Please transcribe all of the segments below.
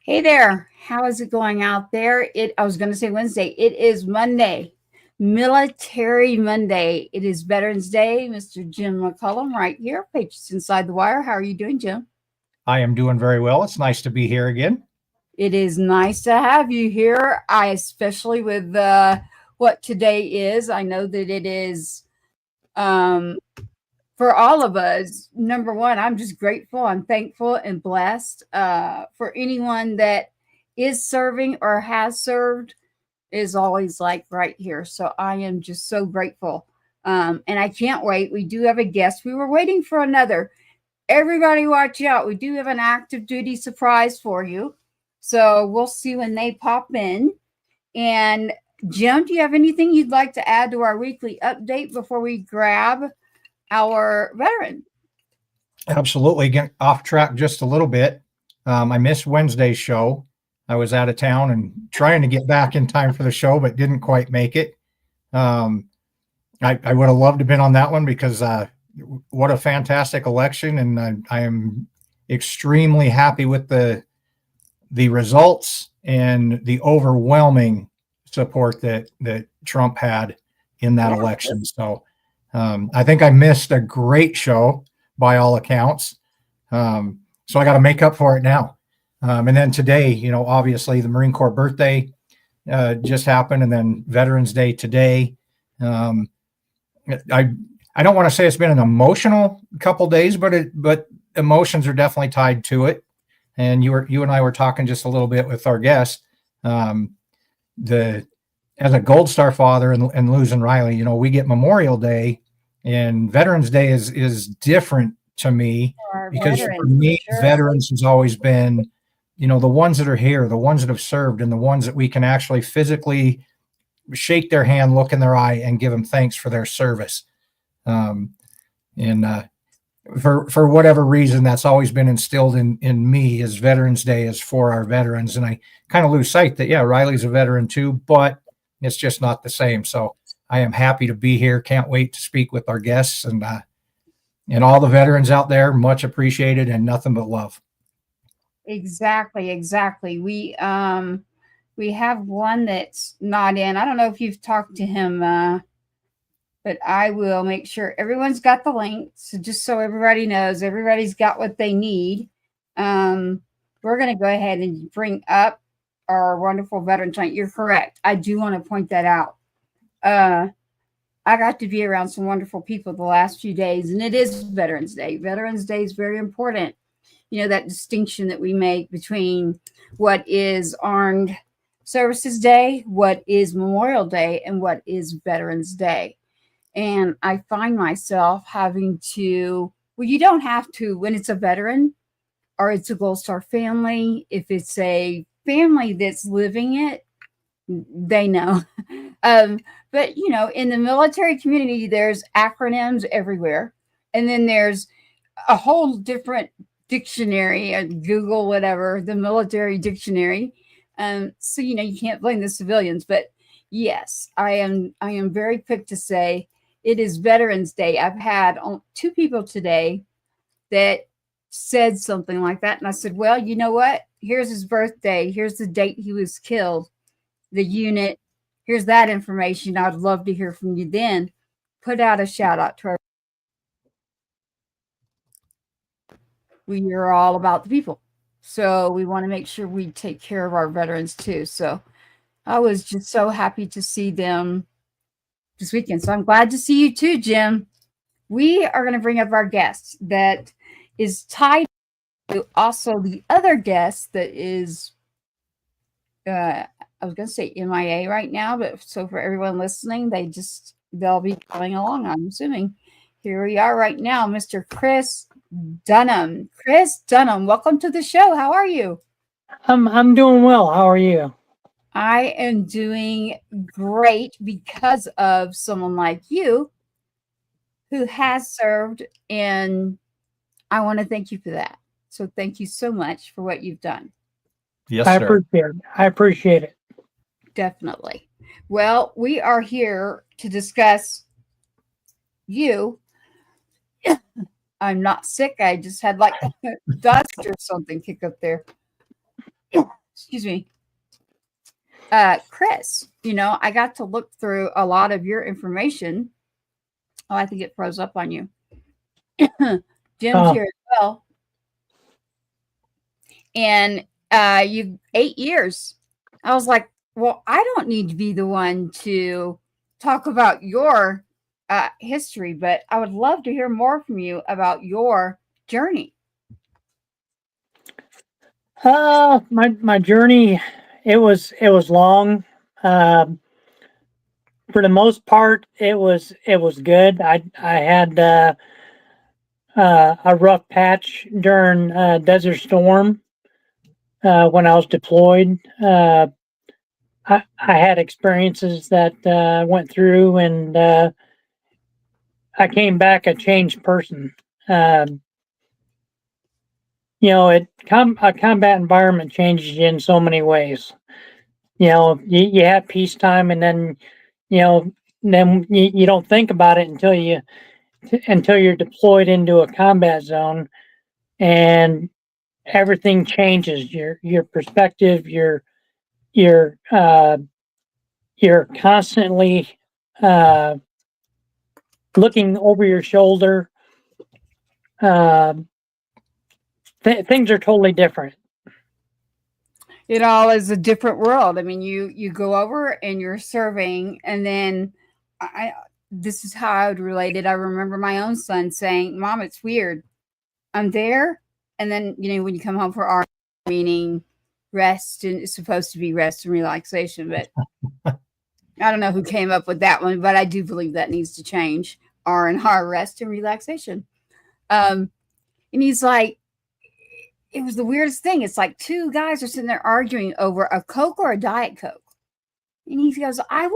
Hey there. How is it going out there? I was going to say Wednesday. It is Monday, Military Monday. It is Veterans Day. Mr. Jim McCullum right here, Patriots Inside the Wire. How are you doing, Jim? I am doing very well. It's nice to be here again. It is nice to have you here. I especially with what today is. I know that it is um, for all of us. Number one, I'm just grateful. I'm thankful and blessed for anyone that is serving or has served is always like right here. So I am just so grateful. And I can't wait. We do have a guest. We were waiting for another. Everybody watch out. We do have an active duty surprise for you. So we'll see when they pop in. And Jim, do you have anything you'd like to add to our weekly update before we grab our veteran? Absolutely. Get off track just a little bit. I missed Wednesday's show. I was out of town and trying to get back in time for the show, but didn't quite make it. I would have loved to have been on that one because what a fantastic election. And I am extremely happy with the results and the overwhelming support that Trump had in that election. So I think I missed a great show by all accounts. So I got to make up for it now. And then today, obviously the Marine Corps birthday just happened, and then Veterans Day today. I don't want to say it's been an emotional couple days, but emotions are definitely tied to it. And you and I were talking just a little bit with our guest. As a Gold Star father and losing Riley, we get Memorial Day, and Veterans Day is different to me because for me, veterans has always been, the ones that are here, the ones that have served, and the ones that we can actually physically shake their hand, look in their eye, and give them thanks for their service. For whatever reason, that's always been instilled in me as Veterans Day is for our veterans. And I kind of lose sight that, Riley's a veteran too, but it's just not the same. So I am happy to be here. Can't wait to speak with our guests and all the veterans out there. Much appreciated and nothing but love. Exactly. We have one that's not in. I don't know if you've talked to him, but I will make sure everyone's got the link. So just so everybody knows, everybody's got what they need. We're going to go ahead and bring up our wonderful veteran tonight. You're correct. I do want to point that out. I got to be around some wonderful people the last few days, and it is Veterans Day. Veterans Day is very important. That distinction that we make between what is Armed Services Day, what is Memorial Day, and what is Veterans Day. And I find myself having to, you don't have to when it's a veteran or it's a Gold Star family. If it's a family that's living it, they know. But, in the military community, there's acronyms everywhere. And then there's a whole different dictionary, Google, whatever, the military dictionary. So, you can't blame the civilians. But yes, I am very quick to say it is Veterans Day. I've had two people today that said something like that. And I said, well, you know what? Here's his birthday. Here's the date he was killed, the unit. Here's that information. I'd love to hear from you then. Put out a shout out to our. We are all about the people. So we want to make sure we take care of our veterans too. So I was just so happy to see them this weekend. So I'm glad to see you too, Jim. We are going to bring up our guest that is tied to also the other guest that is, I was going to say MIA right now, but so for everyone listening, they'll be coming along, I'm assuming. Here we are right now, Mr. Chris Dunham. Chris Dunham, welcome to the show. How are you? I'm doing well. How are you? I am doing great because of someone like you who has served, and I want to thank you for that. So thank you so much for what you've done. Yes, sir. I appreciate it. Definitely. Well, we are here to discuss you. I'm not sick. I just had like dust or something kick up there. excuse me, Chris, I got to look through a lot of your information. Oh, I think it froze up on you. Jim's here as well. And you 8 years. I was like, well, I don't need to be the one to talk about your history, but I would love to hear more from you about your journey. My journey, it was long. For the most part, it was good. I had a rough patch during Desert Storm when I was deployed. I had experiences that went through, and I came back a changed person. A combat environment changes you in so many ways. You have peacetime, and then you don't think about it until you're deployed into a combat zone, and everything changes. Your perspective, you're constantly looking over your shoulder. Things are totally different. It all is a different world. I mean, you go over and you're serving, and then this is how I would relate it. I remember my own son saying, "Mom, it's weird. I'm there, and then when you come home for our meaning rest, and it's supposed to be rest and relaxation, but I don't know who came up with that one, but I do believe that needs to change. R&R, rest and relaxation." And he's like, it was the weirdest thing. It's like two guys are sitting there arguing over a Coke or a Diet Coke. And he goes, I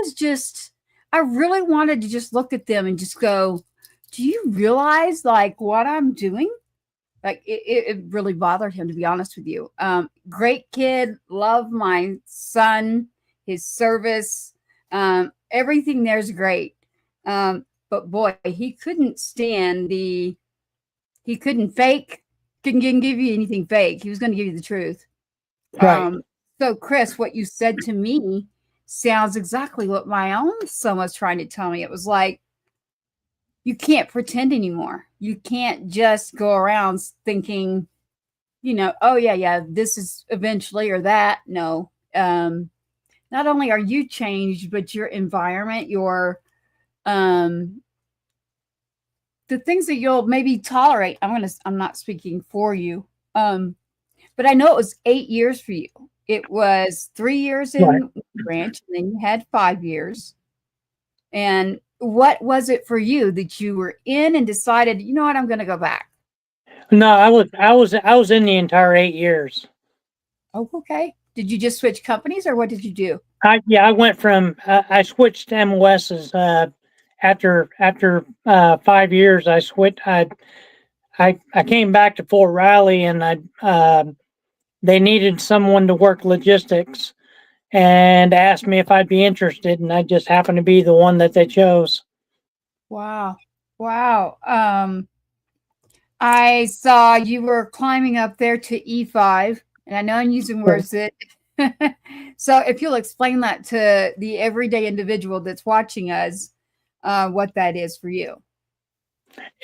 really wanted to just look at them and just go, do you realize like what I'm doing? Like it really bothered him, to be honest with you. Great kid. Love my son, his service. Everything there's great. But boy, he couldn't stand he couldn't give you anything fake. He was going to give you the truth. Right. So Chris, what you said to me sounds exactly what my own son was trying to tell me. It was like, you can't pretend anymore. You can't just go around thinking, oh yeah, this is eventually or that. No. Not only are you changed, but your environment, your the things that you'll maybe tolerate. I'm not speaking for you. But I know it was 8 years for you. It was 3 years in branch, and then you had 5 years. And what was it for you that you were in and decided, you know what, I'm going to go back? No, I was in the entire 8 years. Oh, okay. Did you just switch companies, or what did you do? I went from I switched MOSs after 5 years. I switched. I came back to Fort Riley, and they needed someone to work logistics, and asked me if I'd be interested, and I just happened to be the one that they chose. Wow. I saw you were climbing up there to E5, and I know I'm using words that. So if you'll explain that to the everyday individual that's watching us, what that is for you.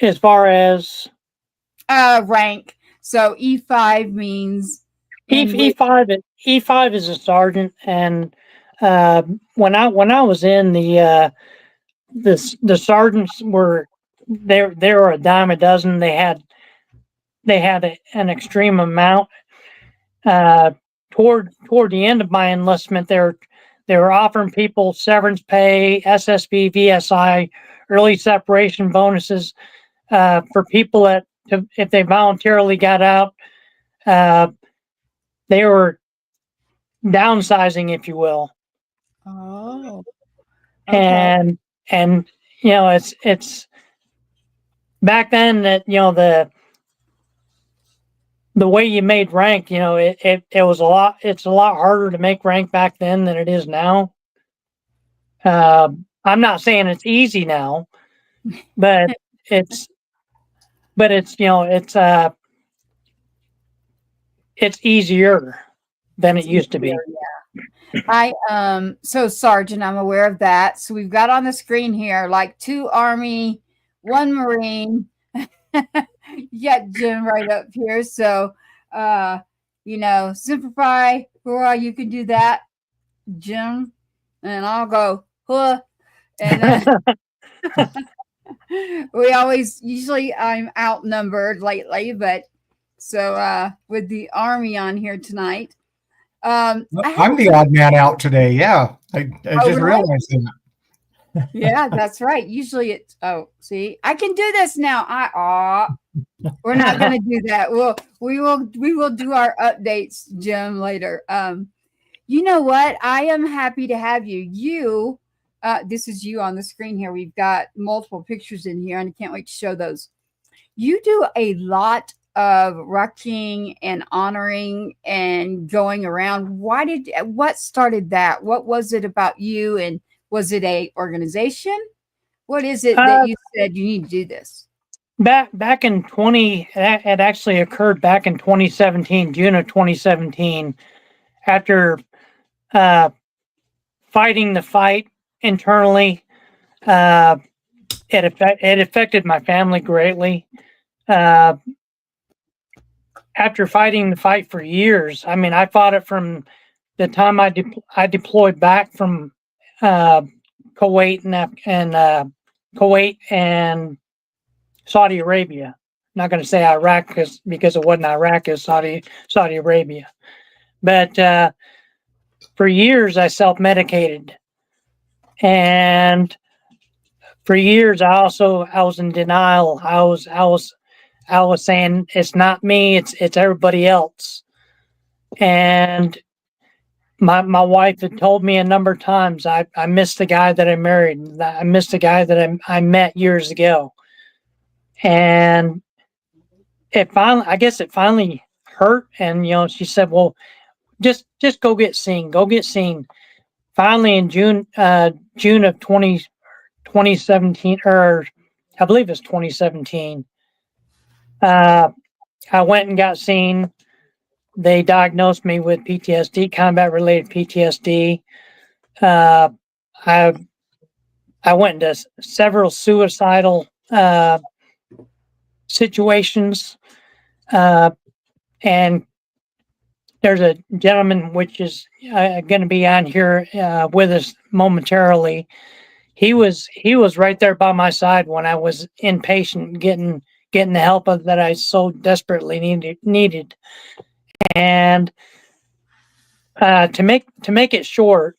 As far as rank. So E5 means E5 is a sergeant, and when I was in the sergeants were there were a dime a dozen. They had an extreme amount. Toward the end of my enlistment, they were offering people severance pay, SSB, VSI, early separation bonuses for people that if they voluntarily got out. They were downsizing, if you will. Oh, okay. And it's back then that the way you made rank, it was it's a lot harder to make rank back then than it is now. I'm not saying it's easy now, but it's it's easier. than it used to be. So Sergeant, I'm aware of that. So we've got on the screen here like 2 Army, 1 Marine. You got Jim right up here. So simplify, hurrah, you can do that, Jim. And I'll go, huh. And usually I'm outnumbered lately, but so with the Army on here tonight. I'm the odd man out today. Yeah. I just realized that. Yeah, that's right. Usually it's, see, I can do this now. We're not going to do that. We will do our updates, Jim, later. You know what? I am happy to have you. This is you on the screen here. We've got multiple pictures in here, and I can't wait to show those. You do a lot of rucking and honoring and going around. What started that? What was it about you? And was it a organization? What is it that you said you need to do this? Back in it actually occurred back in 2017, June of 2017, after fighting the fight internally. It affected my family greatly. After fighting the fight for years, I mean, I fought it from the time I deployed back from Kuwait and Kuwait and Saudi Arabia. I'm not going to say Iraq because it wasn't Iraq, it's Saudi Arabia. But for years I self-medicated, and for years I was in denial. I was saying it's not me, it's everybody else. And my wife had told me a number of times I missed the guy that I married. I missed the guy that I met years ago. And it finally hurt. And she said, well, just go get seen. Finally in June of 2017, or I believe it's 2017, I went and got seen. They diagnosed me with PTSD, combat-related PTSD. I went into several suicidal situations, and there's a gentleman which is going to be on here with us momentarily. He was right there by my side when I was inpatient, getting the help that I so desperately needed. And to make it short,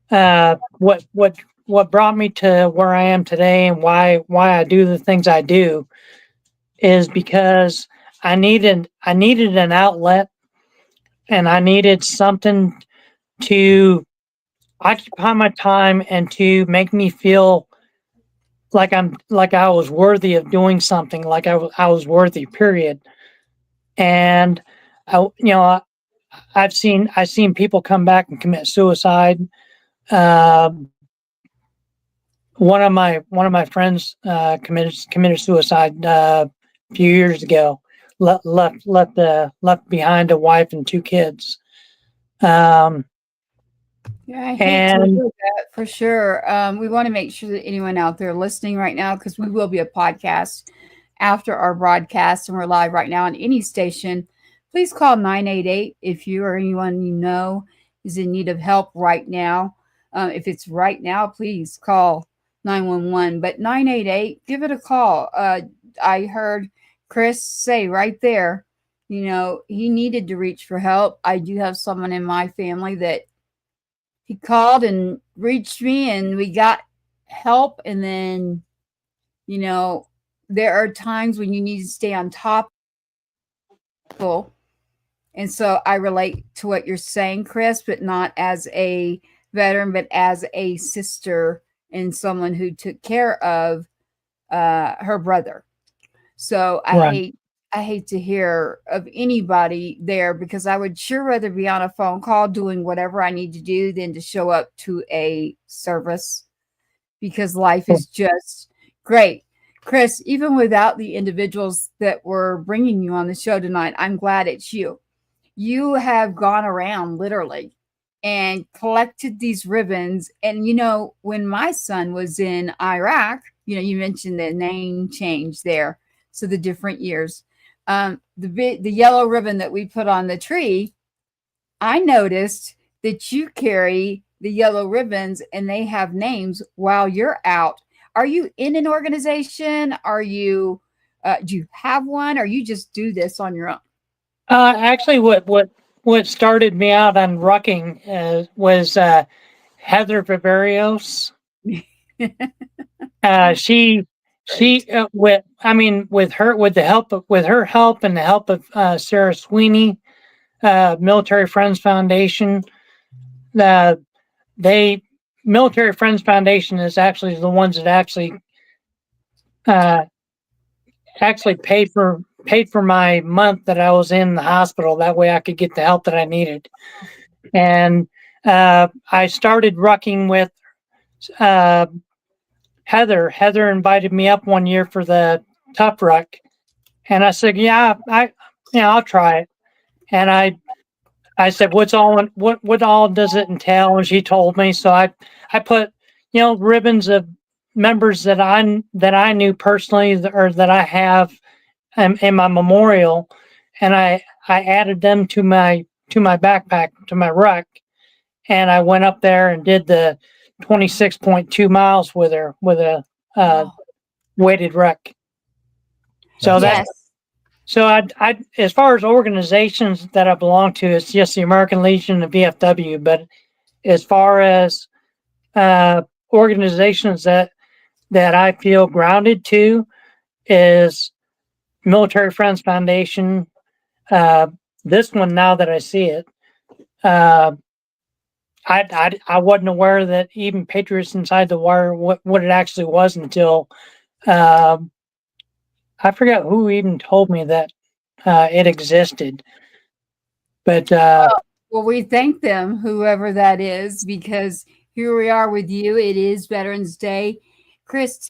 what brought me to where I am today and why I do the things I do is because I needed an outlet, and I needed something to occupy my time and to make me feel like I was worthy of doing something, like I was worthy, period. And I've seen people come back and commit suicide. One of my friends committed suicide a few years ago. Left behind a wife and 2 kids. Yeah, I hate to hear that for sure. We want to make sure that anyone out there listening right now, because we will be a podcast after our broadcast, and we're live right now on any station. Please call 988 if you or anyone you know is in need of help right now. If it's right now, please call 911. But 988, give it a call. I heard Chris say right there, he needed to reach for help. I do have someone in my family that he called and reached me, and we got help. And then, there are times when you need to stay on top. And so I relate to what you're saying, Chris, but not as a veteran, but as a sister and someone who took care of her brother. So I hate to hear of anybody there, because I would sure rather be on a phone call doing whatever I need to do than to show up to a service, because life is just great. Chris, even without the individuals that were bringing you on the show tonight, I'm glad it's you. you have gone around literally and collected these ribbons. And, when my son was in Iraq, you mentioned the name change there. So the different years, the yellow ribbon that we put on the tree, I noticed that you carry the yellow ribbons and they have names while you're out. Are you in an organization? Are you, do you have one, or you just do this on your own? Actually, what started me out on rucking was Heather Viverios. With her help and the help of Sarah Sweeney, Military Friends Foundation. Military Friends Foundation is actually the ones that actually paid for my month that I was in the hospital. That way I could get the help that I needed. And I started rucking with Heather. Heather invited me up one year for the Tough Ruck, and I said, "Yeah, I'll try it." And I said, "What all does it entail?" And she told me. So I put ribbons of members that I knew personally, or that I have in my memorial, and I added them to my backpack, to my ruck, and I went up there and did the 26.2 miles with her with a weighted ruck. So I as far as organizations that I belong to, it's just the American Legion and VFW. But as far as organizations that I feel grounded to, is Military Friends Foundation. This one, now that I see it, I wasn't aware that even Patriots Inside the Wire, what it actually was, until I forgot who even told me that it existed. But well, we thank them, whoever that is, because here we are with you. It is Veterans Day. Chris,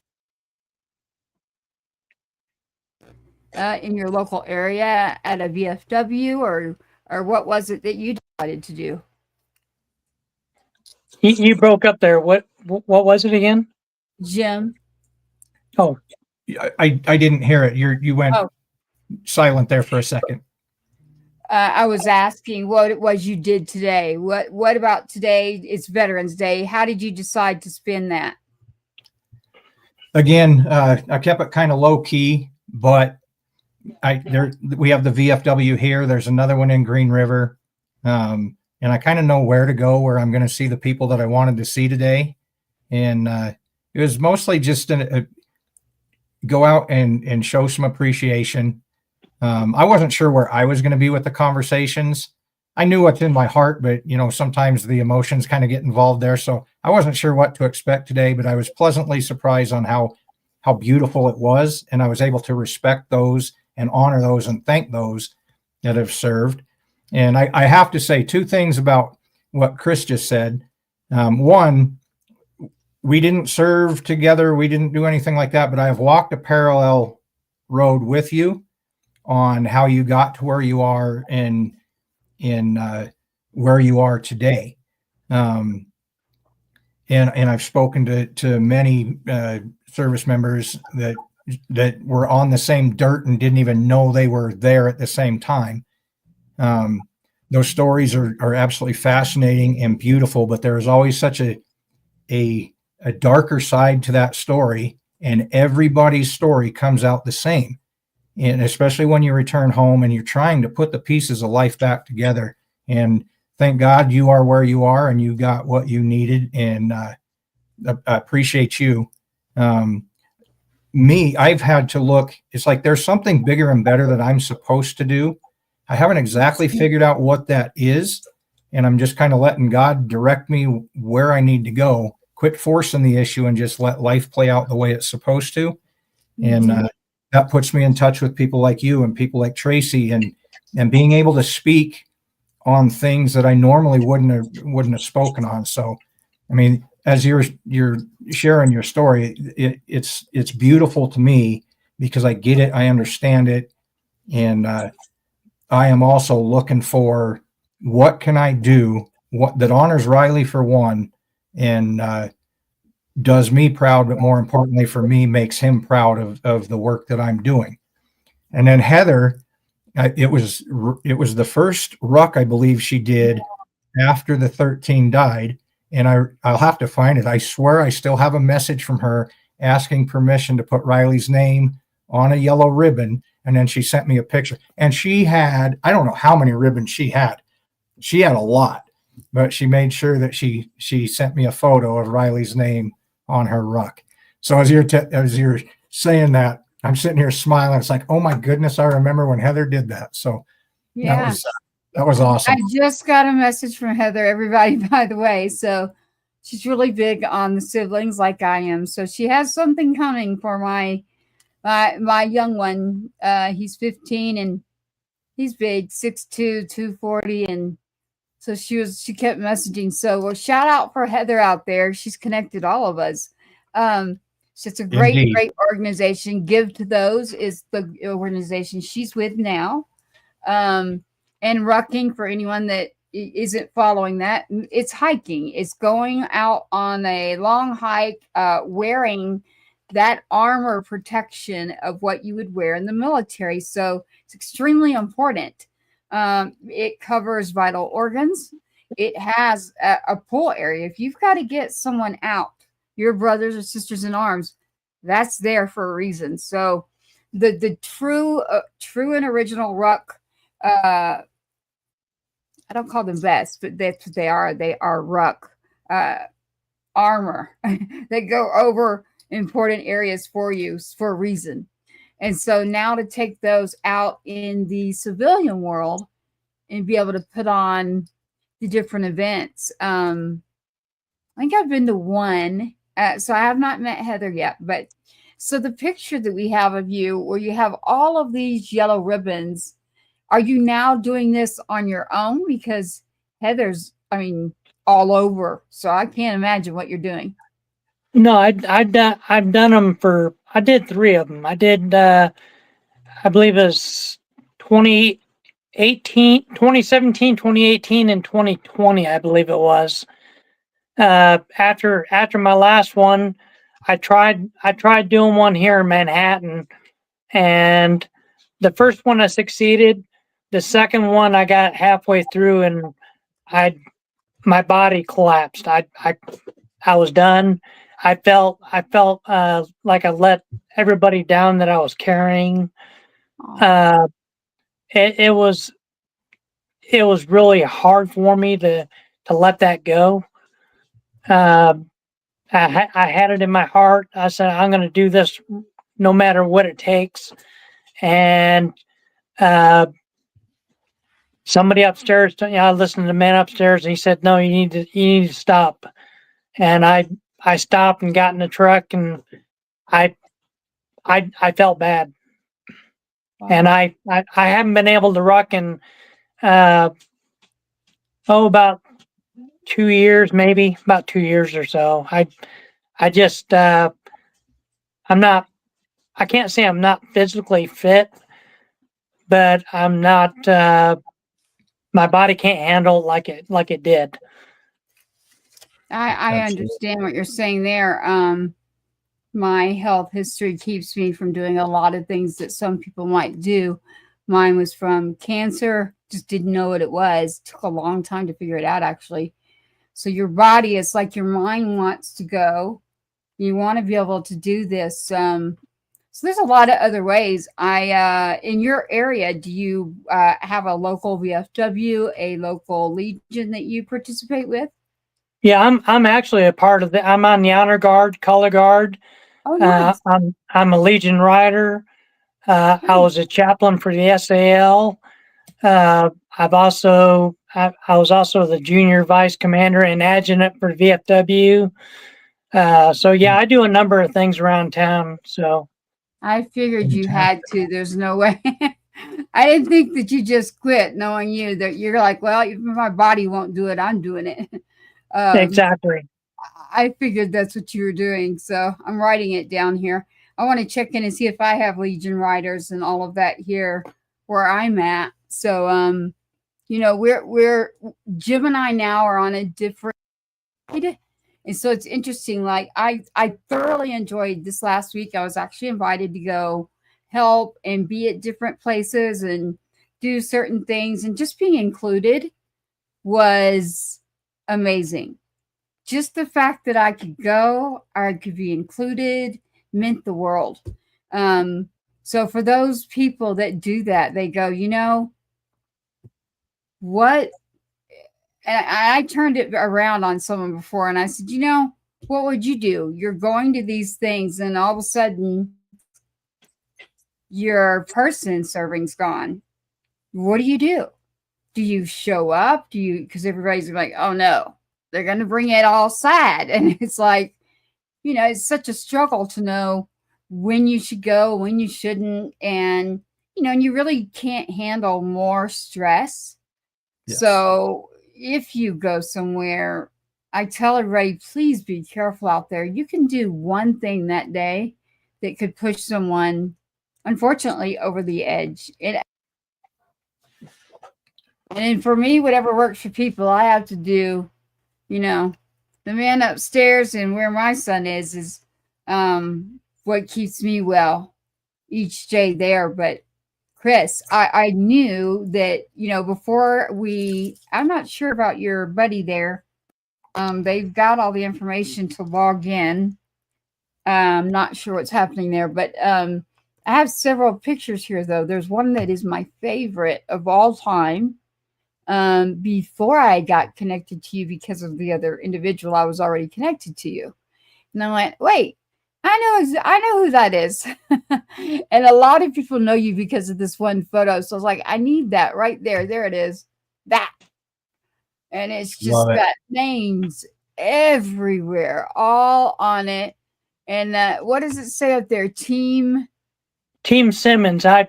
in your local area at a VFW, or what was it that you decided to do? You broke up there. What was it again? Jim. Oh, I didn't hear it. You went silent there for a second. I was asking what it was you did today. What about today? It's Veterans Day. How did you decide to spend that? Again, I kept it kind of low key, but we have the VFW here. There's another one in Green River. And I kind of know where to go, where I'm going to see the people that I wanted to see today. And it was mostly just go out and show some appreciation. I wasn't sure where I was going to be with the conversations. I knew what's in my heart, but sometimes the emotions kind of get involved there. So I wasn't sure what to expect today, but I was pleasantly surprised on how beautiful it was. And I was able to respect those and honor those and thank those that have served. And I have to say two things about what Chris just said. One, we didn't serve together. We didn't do anything like that, but I have walked a parallel road with you on how you got to where you are and in where you are today. And I've spoken to many service members that were on the same dirt and didn't even know they were there at the same time. Those stories are absolutely fascinating and beautiful, but there is always such a darker side to that story, and everybody's story comes out the same. And especially when you return home and you're trying to put the pieces of life back together. And thank God you are where you are and you got what you needed. And I appreciate you. I've had to look, it's like there's something bigger and better that I'm supposed to do. I haven't exactly figured out what that is. And I'm just kind of letting God direct me where I need to go, quit forcing the issue and just let life play out the way it's supposed to. And that puts me in touch with people like you and people like Tracy, and being able to speak on things that I normally wouldn't have spoken on. So, I mean, as you're sharing your story, it's beautiful to me because I get it, I understand it, and I am also looking for what can I do that honors Riley for one, and does me proud, but more importantly for me, makes him proud of the work that I'm doing. And then Heather, it was the first ruck I believe she did after the 13 died, and I'll have to find it. I swear I still have a message from her asking permission to put Riley's name on a yellow ribbon, and then she sent me a picture. And she had, I don't know how many ribbons she had. She had a lot, but she made sure that she sent me a photo of Riley's name on her ruck. So as you're saying that, I'm sitting here smiling. It's like, oh my goodness, I remember when Heather did that. So Yeah. that was awesome. I just got a message from Heather, everybody, by the way. So she's really big on the siblings like I am. So she has something coming for my young one. He's 15 and he's big, 6'2", 240. And so she kept messaging. So well, shout out for Heather out there. She's connected all of us. It's a great, Indeed. great organization. Give to Those is the organization she's with now. And rucking, for anyone that isn't following that, it's hiking. It's going out on a long hike, wearing that armor protection of what you would wear in the military. So it's extremely important. It covers vital organs. It has a pool area. If you've got to get someone out, your brothers or sisters in arms, that's there for a reason. So the true and original ruck, I don't call them vests, but that's what they are. They are ruck armor. They go over important areas for you for a reason. And so now to take those out in the civilian world and be able to put on the different events. I think I've been to one. So I have not met Heather yet, but so the picture that we have of you where you have all of these yellow ribbons, are you now doing this on your own? Because Heather's, all over. So I can't imagine what you're doing. No, I've done them I did 3 of them. I did, I believe it was 2017, 2018, and 2020, I believe it was. After my last one, I tried doing one here in Manhattan, and the first one I succeeded. The second one I got halfway through and my body collapsed. I was done. I felt like I let everybody down that I was carrying. It was really hard for me to let that go. I had it in my heart. I said, I'm going to do this no matter what it takes. And somebody upstairs, I listened to the man upstairs, and he said, no, you need to stop. And I stopped and got in the truck, and I felt bad. Wow. And I haven't been able to ruck in about 2 years, maybe about 2 years or so. I just I can't say I'm not physically fit, but I'm not. My body can't handle like it did. I understand what you're saying there. My health history keeps me from doing a lot of things that some people might do. Mine was from cancer, just didn't know what it was. Took a long time to figure it out, actually. So your body is like your mind wants to go. You want to be able to do this. So there's a lot of other ways. In your area, do you have a local VFW, a local Legion that you participate with? Yeah, I'm actually a part of I'm on the honor guard, color guard. Oh, nice. I'm a Legion rider. I was a chaplain for the SAL. I was also the junior vice commander and adjutant for VFW. So yeah, I do a number of things around town. So I figured you had to. There's no way. I didn't think that you just quit, knowing you that you're like, well, even my body won't do it, I'm doing it. Exactly. I figured that's what you were doing. So I'm writing it down here. I want to check in and see if I have Legion riders and all of that here where I'm at. So, we're Jim and I now are on a different, and so it's interesting. Like I thoroughly enjoyed this last week. I was actually invited to go help and be at different places and do certain things, and just being included was amazing. Just the fact that I could go, I could be included, meant the world. So for those people that do that, they go, what? And I turned it around on someone before, and I said, what would you do? You're going to these things, and all of a sudden, your person serving's gone. What do you do? Do you show up? Because everybody's like, oh no, they're going to bring it all sad. And it's like, it's such a struggle to know when you should go, when you shouldn't. And, and you really can't handle more stress. Yes. So if you go somewhere, I tell everybody, please be careful out there. You can do one thing that day that could push someone, unfortunately, over the edge. And for me, whatever works for people, I have to do, the man upstairs and where my son is what keeps me well each day there. But Chris, I knew that, before I'm not sure about your buddy there. They've got all the information to log in. I'm not sure what's happening there, but I have several pictures here, though. There's one that is my favorite of all time. Before I got connected to you because of the other individual, I was already connected to you. And I'm like, wait, I know who that is. And a lot of people know you because of this one photo. So I was like, I need that right there. There it is. That. And it's just got names everywhere, all on it. And what does it say up there? Team Simmons. I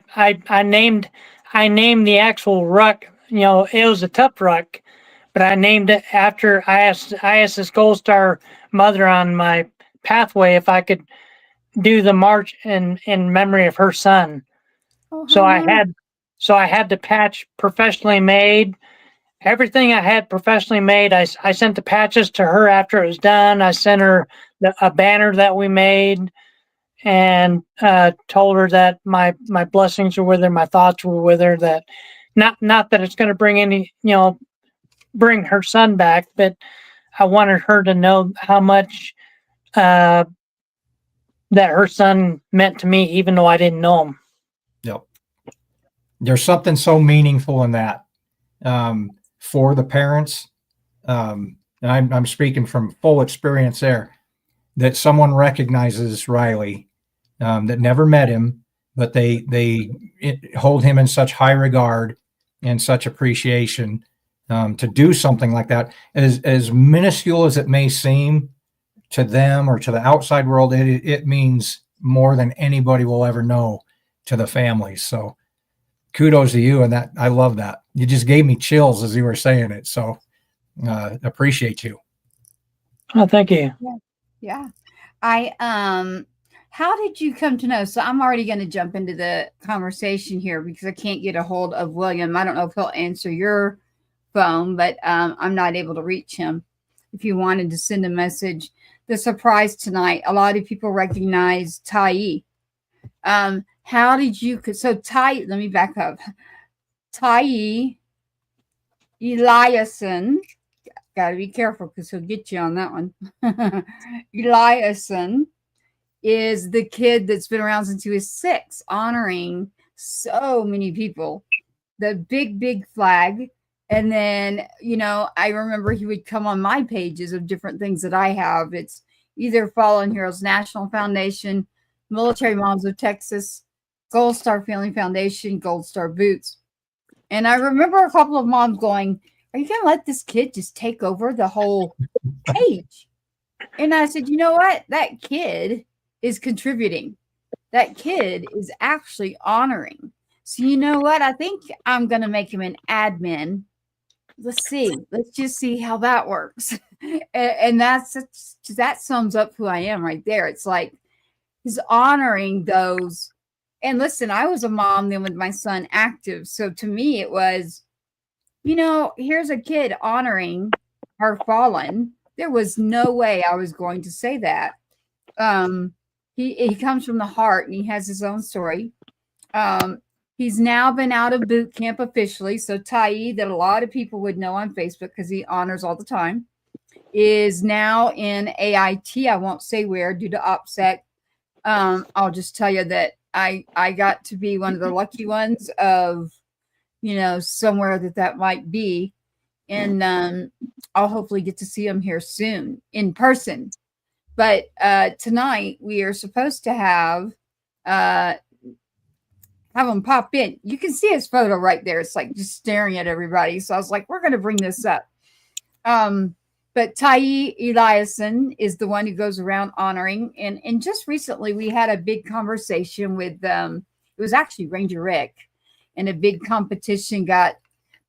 named the actual ruck. It was a tough ruck, but I named it after I asked this Gold Star mother on my pathway if I could do the march in memory of her son. Oh, so I had the patch professionally made. Everything I had professionally made. I sent the patches to her after it was done. I sent her a banner that we made, and told her that my blessings were with her, my thoughts were with her. That not that it's going to bring her son back, but I wanted her to know how much that her son meant to me, even though I didn't know him. Yep. There's something so meaningful in that for the parents. And I'm speaking from full experience there, that someone recognizes Riley, that never met him, but they hold him in such high regard and such appreciation, to do something like that, as minuscule as it may seem to them or to the outside world. It means more than anybody will ever know to the families. So kudos to you. And that, I love that. You just gave me chills as you were saying it. So appreciate you. Oh, thank you. Yeah. How did you come to know? So I'm already going to jump into the conversation here because I can't get a hold of William. I don't know if he'll answer your phone, but I'm not able to reach him. If you wanted to send a message, the surprise tonight, a lot of people recognize Tyee. How did you? So Tyee, let me back up. Tyee Eliason. Got to be careful because he'll get you on that one. Eliason is the kid that's been around since he was 6, honoring so many people. The big flag. And then, I remember he would come on my pages of different things that I have. It's either Fallen Heroes National Foundation, Military Moms of Texas, Gold Star Family Foundation, Gold Star Boots. And I remember a couple of moms going, are you going to let this kid just take over the whole page? And I said, you know what? That kid is contributing. That kid is actually honoring. So you know what? I think I'm going to make him an admin. Let's see. Let's just see how that works. And that sums up who I am right there. It's like he's honoring those And listen, I was a mom then with my son active. So to me, it was, here's a kid honoring our fallen. There was no way I was going to say that. He comes from the heart and he has his own story. He's now been out of boot camp officially. So Tyee, that a lot of people would know on Facebook because he honors all the time, is now in AIT. I won't say where due to OPSEC. I'll just tell you that I got to be one of the lucky ones of, somewhere that might be. And I'll hopefully get to see him here soon in person. But tonight we are supposed to have him pop in. You can see his photo right there. It's like just staring at everybody. So I was like, we're going to bring this up. But Tyee Eliason is the one who goes around honoring. And just recently we had a big conversation with, it was actually Ranger Rick, and a big competition got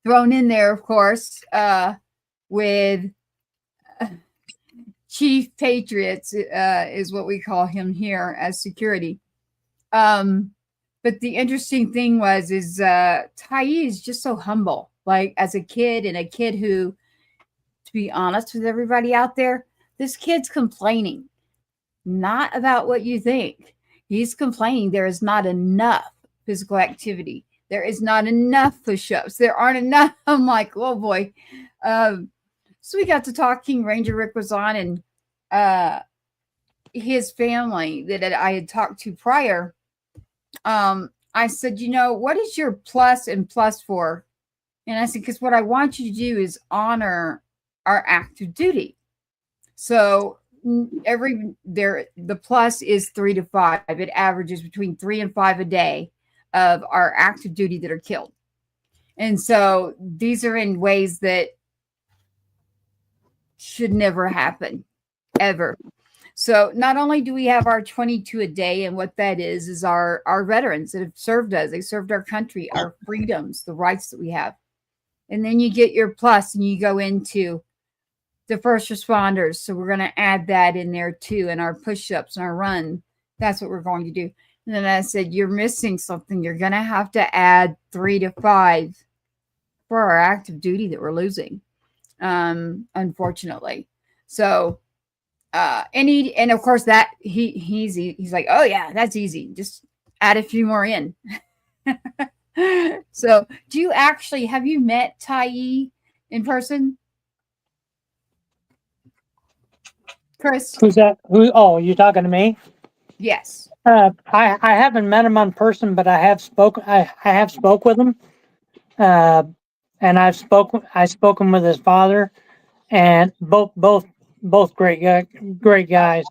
thrown in there, of course, with Chief Patriots, is what we call him here as security. But the interesting thing is Tyee is just so humble, like as a kid, and a kid who, to be honest with everybody out there, this kid's complaining, not about what you think. He's complaining there is not enough physical activity. There is not enough push-ups. There aren't enough. I'm like, oh boy. So we got to talking. Ranger Rick was on, and his family that I had talked to prior. I said, what is your plus and plus for? And I said, because what I want you to do is honor our active duty. So the plus is 3 to 5. It averages between 3 and 5 a day of our active duty that are killed. And so these are in ways that should never happen, ever. So not only do we have our 22 a day, and what that is our veterans that have served us. They served our country, our freedoms, the rights that we have. And then you get your plus and you go into the first responders. So we're going to add that in there too. And our push-ups and our run. That's what we're going to do. And then I said, you're missing something. You're going to have to add 3 to 5 for our active duty that we're losing. Unfortunately. So, and of course that he's like, oh yeah, that's easy. Just add a few more in. So have you met Tyee in person? Chris? Who's that? You're talking to me? Yes. I haven't met him in person, but I have spoken with him. And I spoken with his father, and both great guys.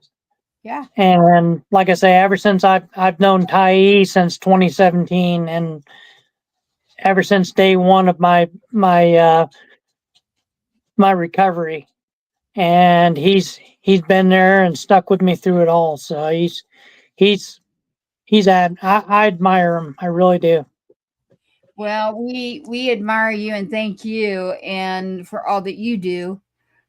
Yeah. And like I say, ever since I've known Tyee since 2017, and ever since day one of my recovery, and he's been there and stuck with me through it all. So I admire him. I really do. Well, we admire you and thank you, and for all that you do,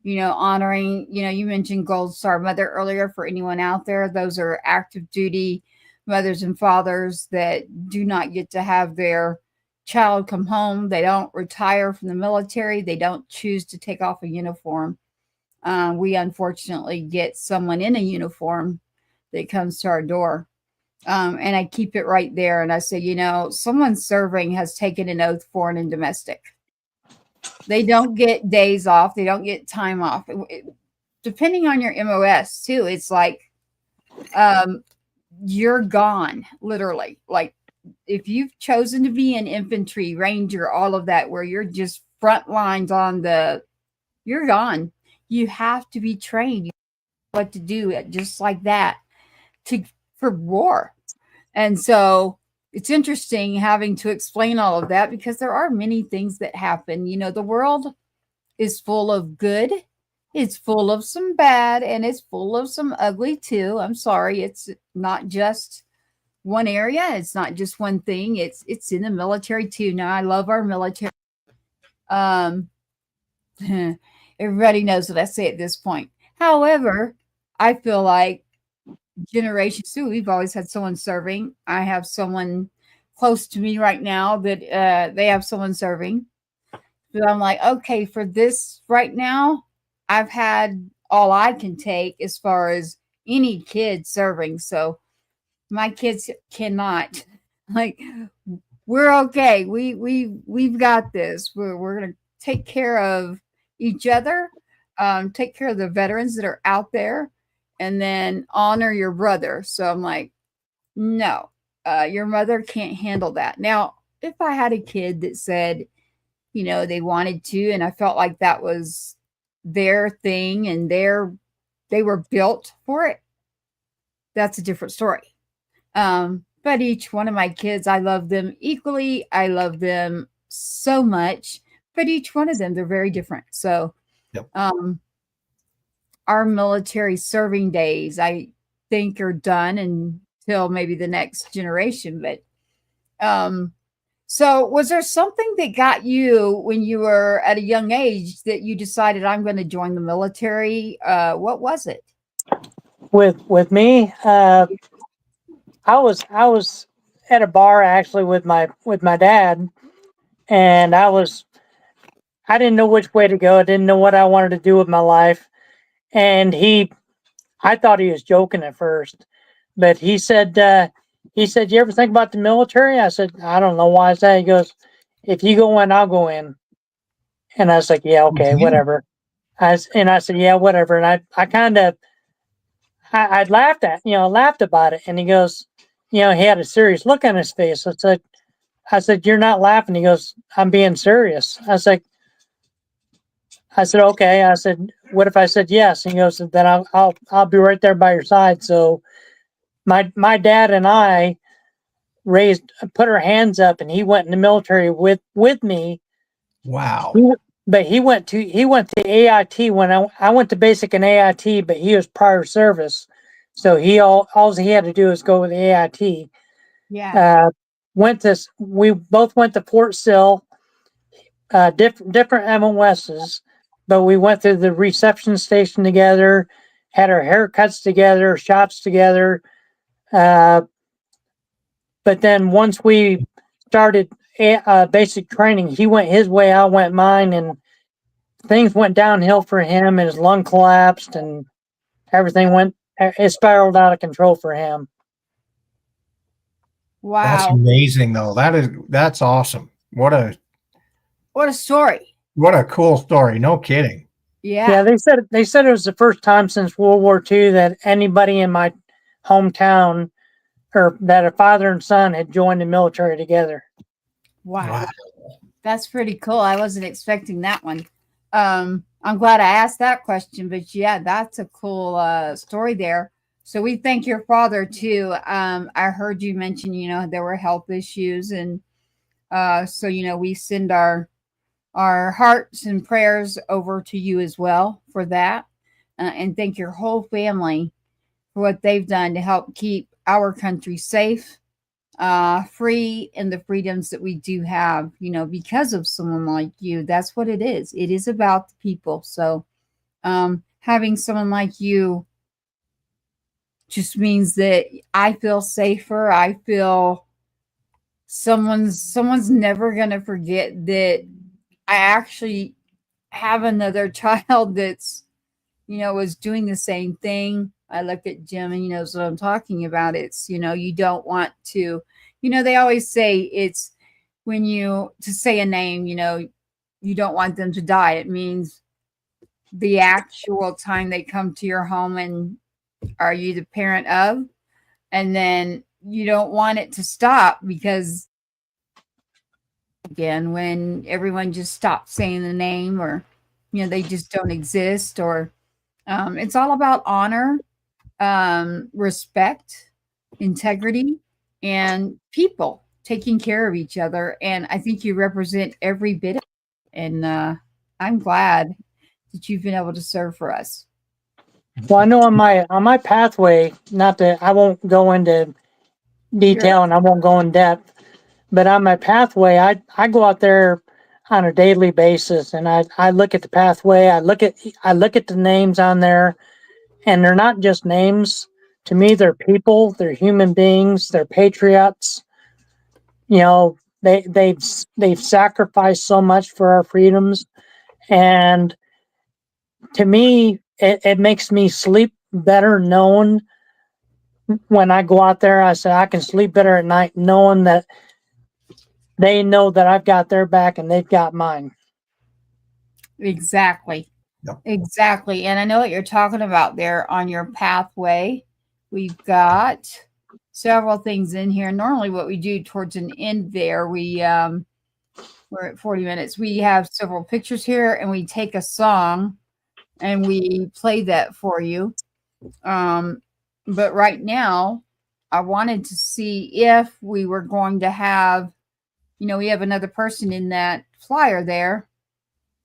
honoring, you mentioned Gold Star Mother earlier. For anyone out there, those are active duty mothers and fathers that do not get to have their child come home. They don't retire from the military. They don't choose to take off a uniform. We unfortunately get someone in a uniform that comes to our door. And I keep it right there. And I say, someone serving has taken an oath, foreign and domestic. They don't get days off. They don't get time off. Depending on your MOS too, it's like, you're gone, literally. Like if you've chosen to be an infantry, ranger, all of that, where you're just front lines you're gone. You have to be trained what to do just like that for war. And so it's interesting having to explain all of that, because there are many things that happen. The world is full of good. It's full of some bad, and it's full of some ugly too. I'm sorry. It's not just one area. It's not just one thing. It's in the military too. Now, I love our military. Everybody knows what I say at this point. However, I feel like generations too. We've always had someone serving. I have someone close to me right now that they have someone serving. But I'm like, okay, for this right now, I've had all I can take as far as any kid serving. So my kids cannot. Like, we're okay. We've got this. We're gonna take care of each other, take care of the veterans that are out there, and then honor your brother. So I'm like, no, your mother can't handle that. Now, if I had a kid that said, they wanted to, and I felt like that was their thing and they were built for it, that's a different story. But each one of my kids, I love them equally. I love them so much, but each one of them, they're very different. So, Yep. Our military serving days, I think, are done until maybe the next generation. But, so was there something that got you when you were at a young age that you decided I'm going to join the military? What was it? With me, I was at a bar actually with my dad, and I didn't know which way to go. I didn't know what I wanted to do with my life, and I thought he was joking at first, but he said, "You ever think about the military?" I said, "I don't know, why is that?" He goes, "If you go in, I'll go in." And I was like, "Yeah, okay, whatever." I said, "Yeah, whatever." And I kind of I laughed about it. And he goes, he had a serious look on his face. I said, "You're not laughing." He goes, "I'm being serious." I said, "Okay." I said, "What if I said yes?" And he goes, "Then I'll be right there by your side." So my dad and I put our hands up, and he went in the military with me. Wow. But he went to AIT when I went to basic and AIT, but he was prior service. So all he had to do was go with the AIT. Yeah. We both went to Fort Sill, different MOSs, but we went to the reception station together, had our haircuts together, shots together. But then once we started basic training, he went his way, I went mine, and things went downhill for him, and his lung collapsed, and it spiraled out of control for him. Wow. That's amazing though. That's awesome. What a story. What a cool story. No kidding. Yeah, they said it was the first time since World War II that anybody in my hometown, or that a father and son had joined the military together. Wow. That's pretty cool. I wasn't expecting that one. I'm glad I asked that question, but yeah, that's a cool story there. So we thank your father too. I heard you mention, there were health issues, and so we send our hearts and prayers over to you as well for that, and thank your whole family for what they've done to help keep our country safe, free, and the freedoms that we do have, because of someone like you. That's what it is. It is about the people. So having someone like you just means that I feel safer. I feel someone's never gonna forget that I actually have another child that's was doing the same thing. I look at Jim and he knows what I'm talking about. It's, you don't want to, they always say it's when to say a name, you don't want them to die. It means the actual time they come to your home and are you the parent of, and then you don't want it to stop, because again, when everyone just stops saying the name, or, they just don't exist, or it's all about honor, respect, integrity, and people taking care of each other. And I think you represent every bit of it. And I'm glad that you've been able to serve for us. Well, I know on my pathway, I won't go into detail and I won't go in depth, but on my pathway, I go out there on a daily basis, and I look at the pathway. I look at the names on there, and they're not just names. to me, they're people, they're human beings, they're patriots. You know, they've sacrificed so much for our freedoms, and to me, it makes me sleep better knowing when I go out there. I say I can sleep better at night knowing that they know that I've got their back and they've got mine. Exactly. Yep. Exactly. And I know what you're talking about there on your pathway. We've got several things in here. Normally what we do towards an end there, we're at 40 minutes. We have several pictures here and we take a song and we play that for you. But right now I wanted to see if we were going to have, we have another person in that flyer there.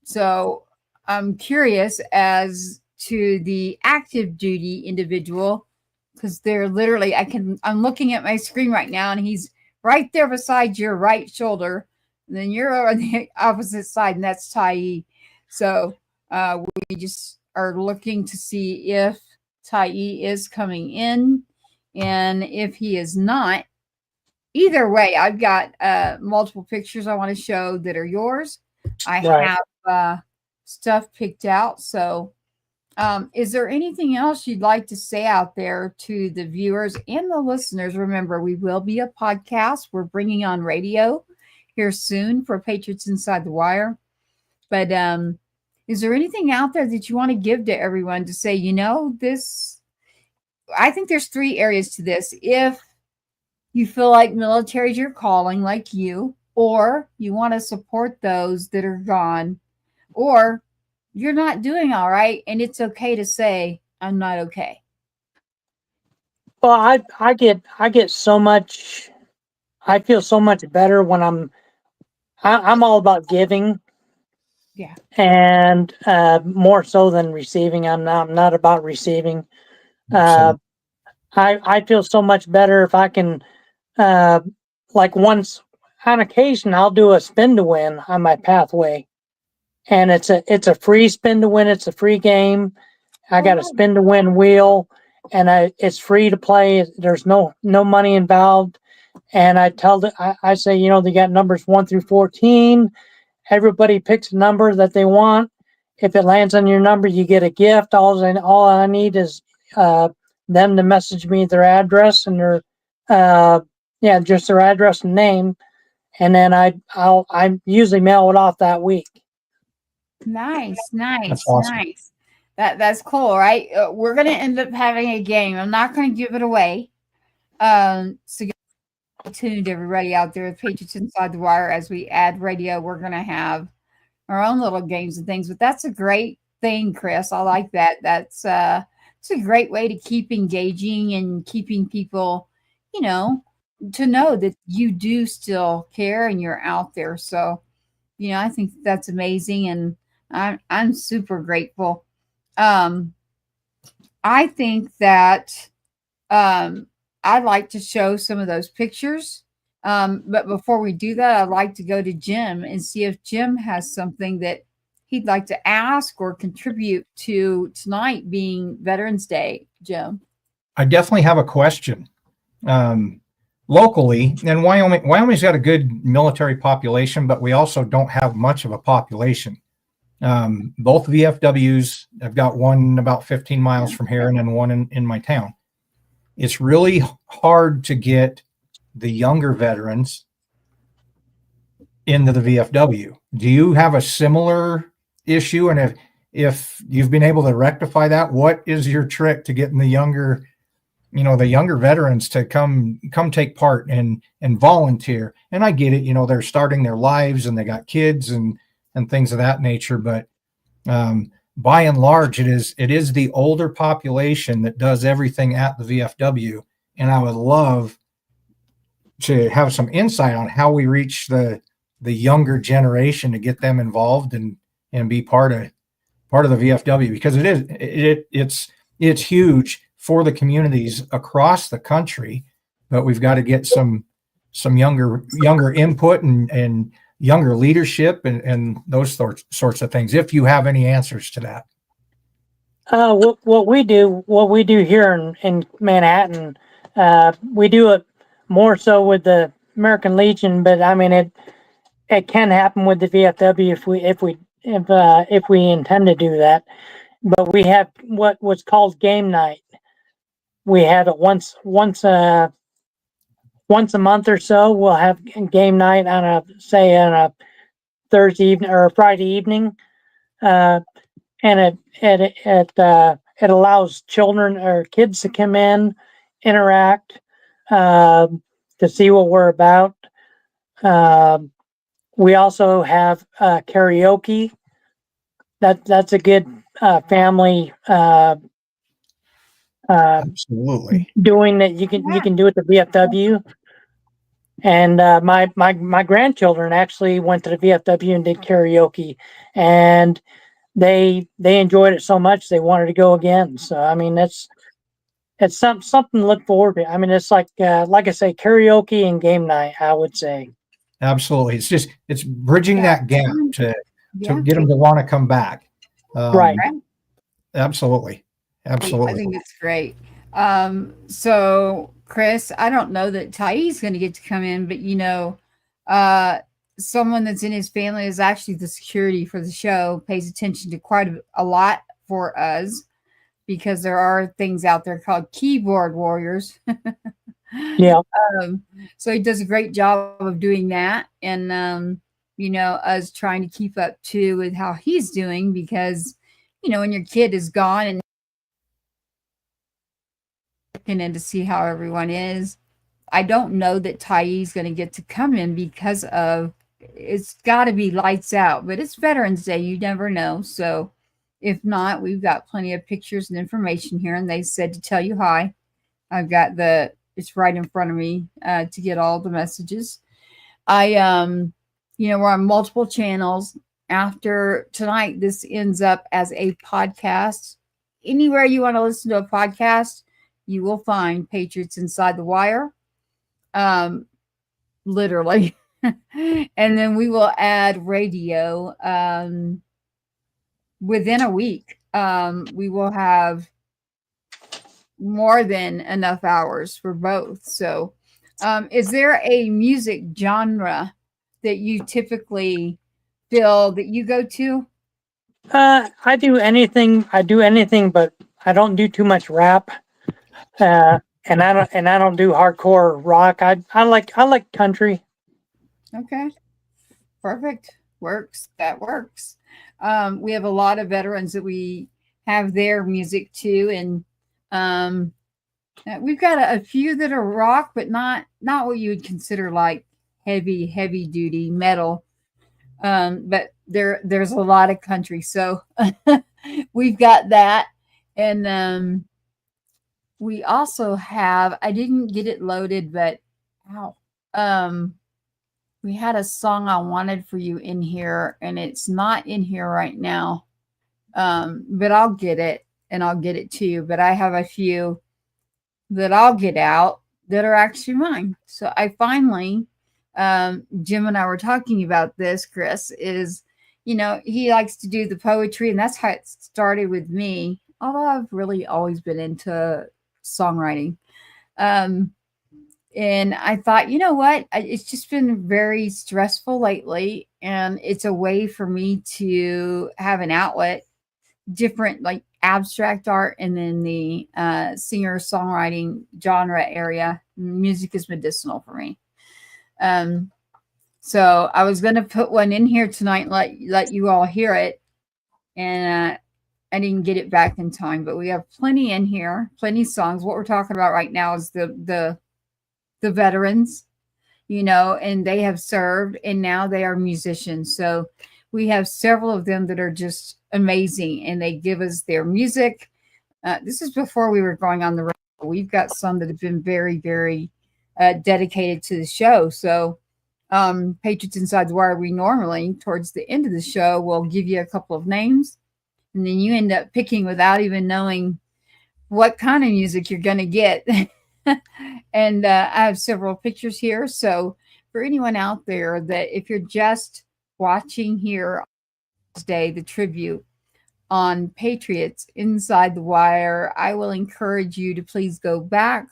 So I'm curious as to the active duty individual, because they're literally, I'm looking at my screen right now and he's right there beside your right shoulder. And then you're on the opposite side, and that's Tyee. So we just are looking to see if Tyee is coming in, and if he is not, either way, I've got multiple pictures I want to show that are yours. I have stuff picked out. So is there anything else you'd like to say out there to the viewers and the listeners? Remember, we will be a podcast. We're bringing on radio here soon for Patriots Inside the Wire. But is there anything out there that you want to give to everyone to say, this, I think there's 3 areas to this. If you feel like military is your calling, like you, or you want to support those that are gone, or you're not doing all right, and it's okay to say, I'm not okay. Well, I get so much, I feel so much better when I'm all about giving. Yeah. And more so than receiving. I'm not about receiving. I feel so much better if I can, like once on occasion, I'll do a spin to win on my pathway, and it's a free spin to win. It's a free game. I got a spin to win wheel, and it's free to play. There's no money involved. And I say, they got numbers 1 through 14. Everybody picks a number that they want. If it lands on your number, you get a gift. All I need is them to message me their address and just their address and name, and then I usually mail it off that week. Nice. That's awesome. Nice. That's cool, right? We're gonna end up having a game. I'm not gonna give it away. So stay tuned, everybody out there with Patriots Inside the Wire. As we add radio, we're gonna have our own little games and things. But that's a great thing, Chris. I like that. That's it's a great way to keep engaging and keeping people, to know that you do still care and you're out there. So, I think that's amazing, and I'm super grateful. I think that I'd like to show some of those pictures. But before we do that, I'd like to go to Jim and see if Jim has something that he'd like to ask or contribute to tonight being Veterans Day. Jim? I definitely have a question. Locally, and Wyoming's got a good military population, but we also don't have much of a population. Both VFWs, I've got one about 15 miles from here and then one in my town. It's really hard to get the younger veterans into the VFW. Do you have a similar issue? And if you've been able to rectify that, what is your trick to getting the younger veterans to come take part and volunteer? And I get it, they're starting their lives and they got kids and things of that nature. But by and large, it is the older population that does everything at the VFW. And I would love to have some insight on how we reach the younger generation to get them involved and be part of the VFW, because it's huge for the communities across the country, but we've got to get some younger input and younger leadership and those sorts of things. If you have any answers to that. What we do here in Manhattan, we do it more so with the American Legion, but I mean it can happen with the VFW if we intend to do that. But we have what's called game night. We have it once a month or so. We'll have game night on a Thursday evening or a Friday evening, and it allows children or kids to come in, interact, uh, to see what we're about. Uh, we also have karaoke. That's a good family Absolutely. doing that you can do at the VFW. And my grandchildren actually went to the VFW and did karaoke, and they enjoyed it so much they wanted to go again. So I mean it's something to look forward to. I mean it's like I say, karaoke and game night, I would say. Absolutely. It's bridging that gap to Yeah. get them to want to come back. Right. Absolutely. Absolutely. I think it's great. So Chris, I don't know that Tyee's going to get to come in, but someone that's in his family is actually the security for the show, pays attention to quite a lot for us because there are things out there called keyboard warriors. Yeah. So he does a great job of doing that. And, us trying to keep up too with how he's doing because, when your kid is gone and looking in to see how everyone is, I don't know that Tyee's going to get to come in because of it's got to be lights out, but it's Veterans Day. You never know. So if not, we've got plenty of pictures and information here. And they said to tell you hi. I've got it's right in front of me to get all the messages. We're on multiple channels. After tonight, this ends up as a podcast. Anywhere you want to listen to a podcast, you will find Patriots Inside the Wire. Literally. And then we will add radio within a week. We will have more than enough hours for both. So is there a music genre that you typically feel that you go to? I do anything, but I don't do too much rap. And I don't do hardcore rock. I like country. Okay. Perfect. Works. That works. We have a lot of veterans that we have their music too. And we've got a few that are rock, but not what you would consider like heavy duty metal. But there's a lot of country. So we've got that. And we also have, I didn't get it loaded, but we had a song I wanted for you in here, and it's not in here right now. But I'll get it and I'll get it to you. But I have a few that I'll get out that are actually mine. So I finally, Jim and I were talking about this, Chris, is, he likes to do the poetry, and that's how it started with me. Although I've really always been into songwriting. And I thought, you know what? It's just been very stressful lately. And it's a way for me to have an outlet, different like abstract art, and then the singer songwriting genre area. Music is medicinal for me. So I was going to put one in here tonight, and let you all hear it. And I didn't get it back in time, but we have plenty in here, plenty of songs. What we're talking about right now is the veterans, and they have served and now they are musicians. So we have several of them that are just amazing, and they give us their music. This is before we were going on the road. We've got some that have been very, very dedicated to the show. So Patriots Inside the Wire, we normally, towards the end of the show, will give you a couple of names, and then you end up picking without even knowing what kind of music you're going to get. And I have several pictures here. So for anyone out there that if you're just watching here on this day, the tribute, on Patriots Inside the Wire. I will encourage you to please go back,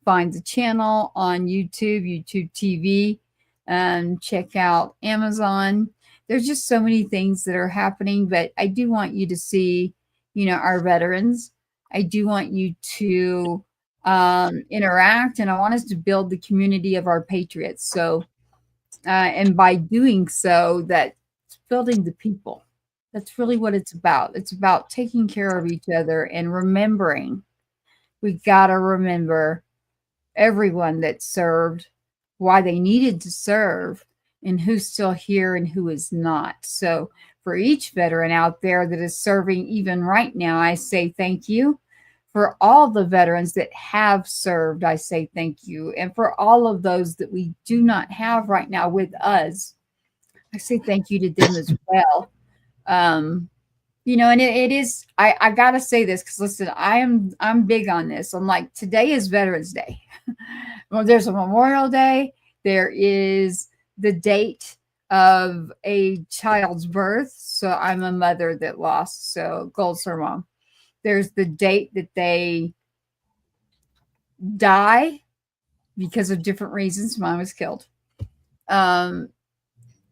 find the channel on YouTube TV, and check out Amazon. There's just so many things that are happening, but I do want you to see, our veterans. I do want you to interact, and I want us to build the community of our patriots. So, and by doing so, that's building the people. That's really what it's about. It's about taking care of each other and remembering. We got to remember everyone that served, why they needed to serve, and who's still here and who is not. So for each veteran out there that is serving even right now, I say thank you. For all the veterans that have served, I say thank you. And for all of those that we do not have right now with us, I say thank you to them as well. And it is, I gotta say this, because listen, I'm big on this. I'm like, today is Veterans Day. Well, there's a Memorial Day. There is the date of a child's birth. So I'm a mother that lost, so gold star mom. There's the date that they die because of different reasons. Mom was killed.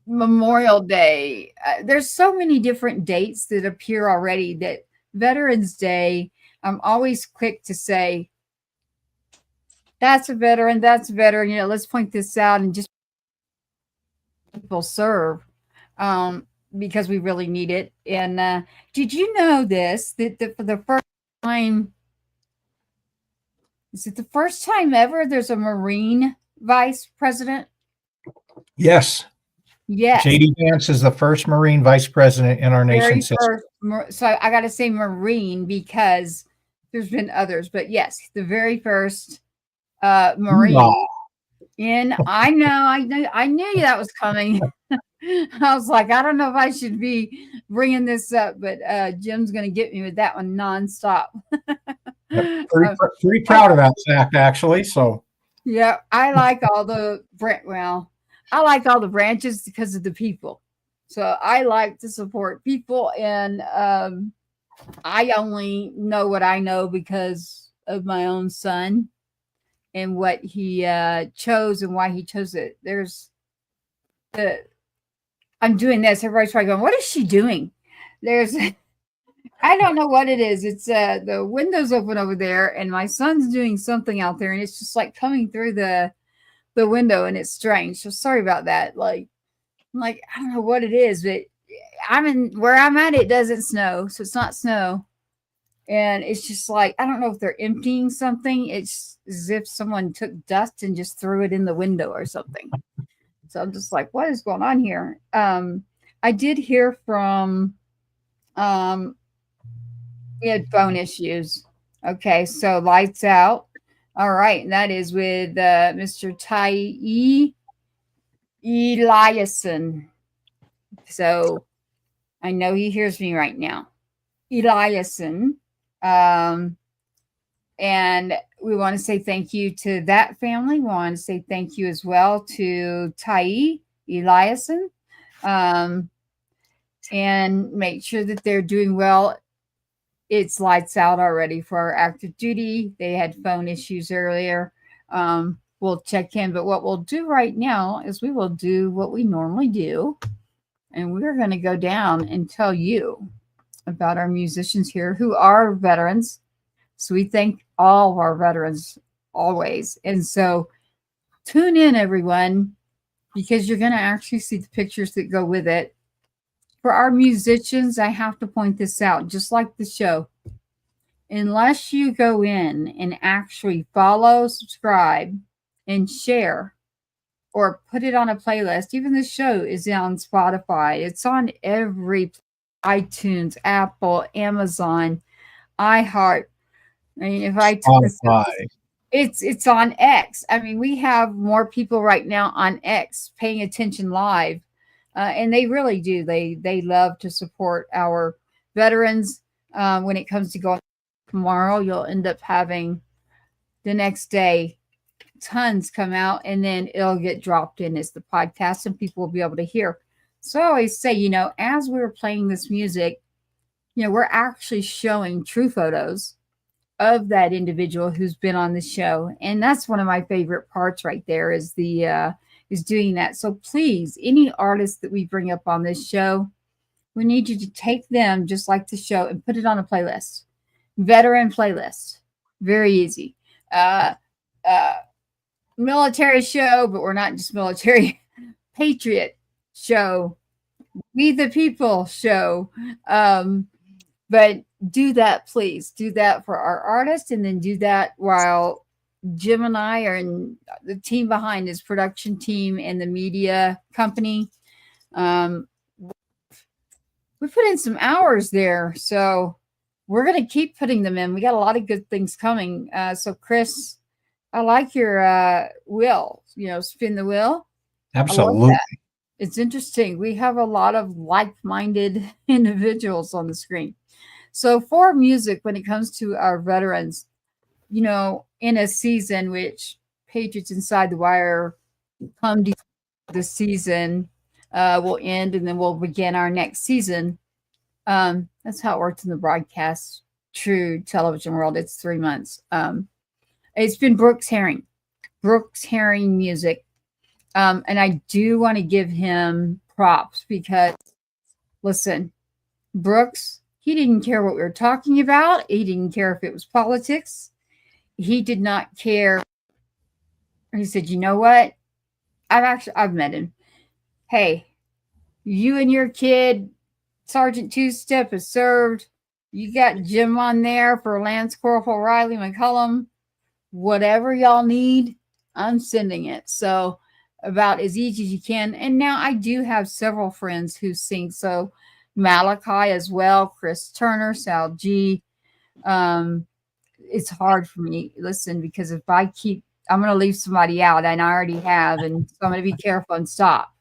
Memorial Day. There's so many different dates that appear already that Veterans Day, I'm always quick to say, that's a veteran, that's a veteran. Let's point this out and just people serve because we really need it. And did you know this, that for the first time, is it the first time ever there's a Marine vice president? Yes. Yes. J.D. Vance is the first Marine vice president in our nation's history. So I got to say Marine because there's been others, but yes, the very first Marine. Wow. And I knew that was coming. I was like, I don't know if I should be bringing this up, but Jim's going to get me with that one nonstop. Pretty proud of that fact, actually. So yeah, I like all the branches because of the people. So I like to support people, and I only know what I know because of my own son and what he chose and why he chose it. I'm doing this. Everybody's probably going, what is she doing? I don't know what it is. It's the window's open over there, and my son's doing something out there, and it's just like coming through the window, and it's strange. So sorry about that. I'm like, I don't know what it is, but where I'm at, it doesn't snow. So it's not snow. And it's just like, I don't know if they're emptying something. It's as if someone took dust and just threw it in the window or something. So I'm just like, what is going on here? I did hear from, we had phone issues. Okay. So lights out. All right. And that is with Mr. Tyee Eliason. So I know he hears me right now. Eliason. And we want to say thank you to that family. We want to say thank you as well to Tyee Eliason. And make sure that they're doing well. It's lights out already for our active duty. They had phone issues earlier. We'll check in, but what we'll do right now is we will do what we normally do. And we're going to go down and tell you about our musicians here who are veterans. So we thank all of our veterans always. And so tune in, everyone, because you're going to actually see the pictures that go with it. For our musicians, I have to point this out, just like the show. Unless you go in and actually follow, subscribe, and share, or put it on a playlist, even the show is on Spotify. It's on every iTunes, Apple, Amazon, iHeart. I mean, if I took this, it's on X. I mean, we have more people right now on X paying attention live. And they really do. They love to support our veterans. When it comes to going tomorrow, you'll end up having the next day tons come out, and then it'll get dropped in as the podcast, and people will be able to hear. So I always say, as we were playing this music, we're actually showing true photos of that individual who's been on the show. And that's one of my favorite parts right there is doing that. So please, any artists that we bring up on this show, we need you to take them just like the show and put it on a playlist. Veteran playlist. Very easy. Military show, but we're not just military. Patriot show. We the People show. But do that, please. Do that for our artists, and then do that while Jim and I are in the team behind his production team and the media company. We put in some hours there, so we're going to keep putting them in. We got a lot of good things coming. So Chris, I like your wheel, spin the wheel. Absolutely. It's interesting. We have a lot of like-minded individuals on the screen. So for music, when it comes to our veterans, in a season which Patriots Inside the Wire come the season will end, and then we'll begin our next season. That's how it works in the broadcast, true television world. It's 3 months. It's been Brooks Herring music. And I do want to give him props because, listen, Brooks, he didn't care what we were talking about. He didn't care if it was politics. He did not care. He said, you know what? I've met him. Hey, you and your kid, Sergeant Two-Step, has served. You got Jim on there for Lance Corporal Riley McCullum. Whatever y'all need, I'm sending it. So about as easy as you can. And now I do have several friends who sing. So Malachi as well, Chris Turner, Sal G. It's hard for me. Listen, because if I'm going to leave somebody out, and I already have, and so I'm going to be careful and stop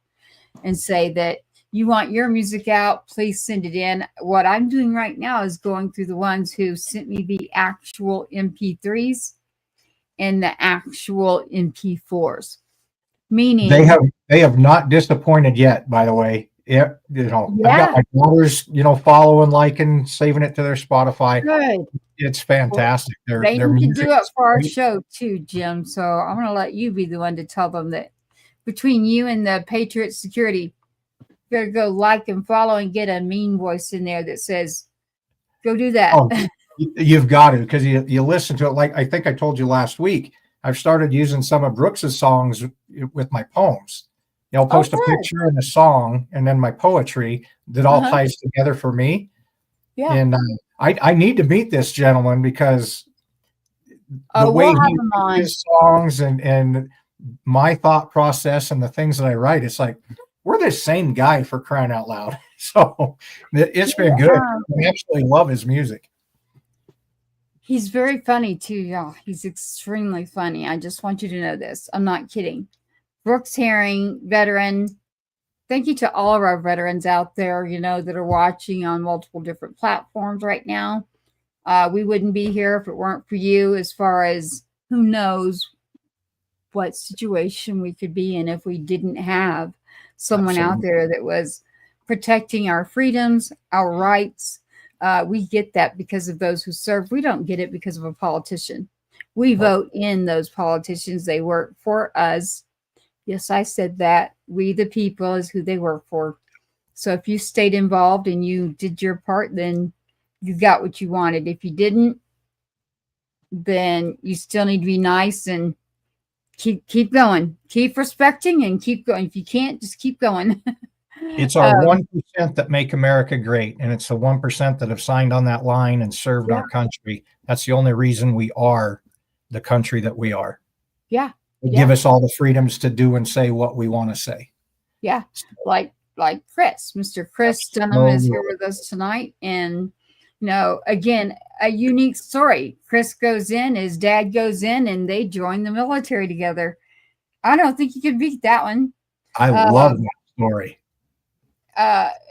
and say that you want your music out, please send it in. What I'm doing right now is going through the ones who sent me the actual MP3s and the actual MP4s. Meaning they have not disappointed yet, by the way. Yeah, I've got my daughters, following, liking, saving it to their Spotify. Good. It's fantastic. Well, they need to do it for our show too, Jim. So I'm going to let you be the one to tell them that between you and the Patriots Security, you got to go like and follow and get a mean voice in there that says, "Go do that." Oh, you've got to, because you listen to it. Like I think I told you last week, I've started using some of Brooks's songs with my poems. I'll post a picture and a song, and then my poetry that all ties together for me. Yeah. And I need to meet this gentleman because the way he writes his songs and my thought process and the things that I write, it's like we're the same guy, for crying out loud. So it's been good. I absolutely love his music. He's very funny too, y'all. He's extremely funny. I just want you to know this. I'm not kidding. Brooks Herring, veteran. Thank you to all of our veterans out there, that are watching on multiple different platforms right now. We wouldn't be here if it weren't for you, as far as who knows what situation we could be in if we didn't have someone out there that was protecting our freedoms, our rights. We get that because of those who serve. We don't get it because of a politician. We vote in those politicians. They work for us. Yes, I said that. We the people is who they work for. So if you stayed involved and you did your part, then you got what you wanted. If you didn't, then you still need to be nice and keep going. Keep respecting and keep going. If you can't, just keep going. It's our 1% that make America great, and it's the 1% that have signed on that line and served our country. That's the only reason we are the country that we are. Yeah. Give us all the freedoms to do and say what we want to say. Yeah. Like Chris, Mr. Chris Dunham is here with us tonight. And, again, a unique story. Chris goes in, his dad goes in, and they join the military together. I don't think you could beat that one. I love that story.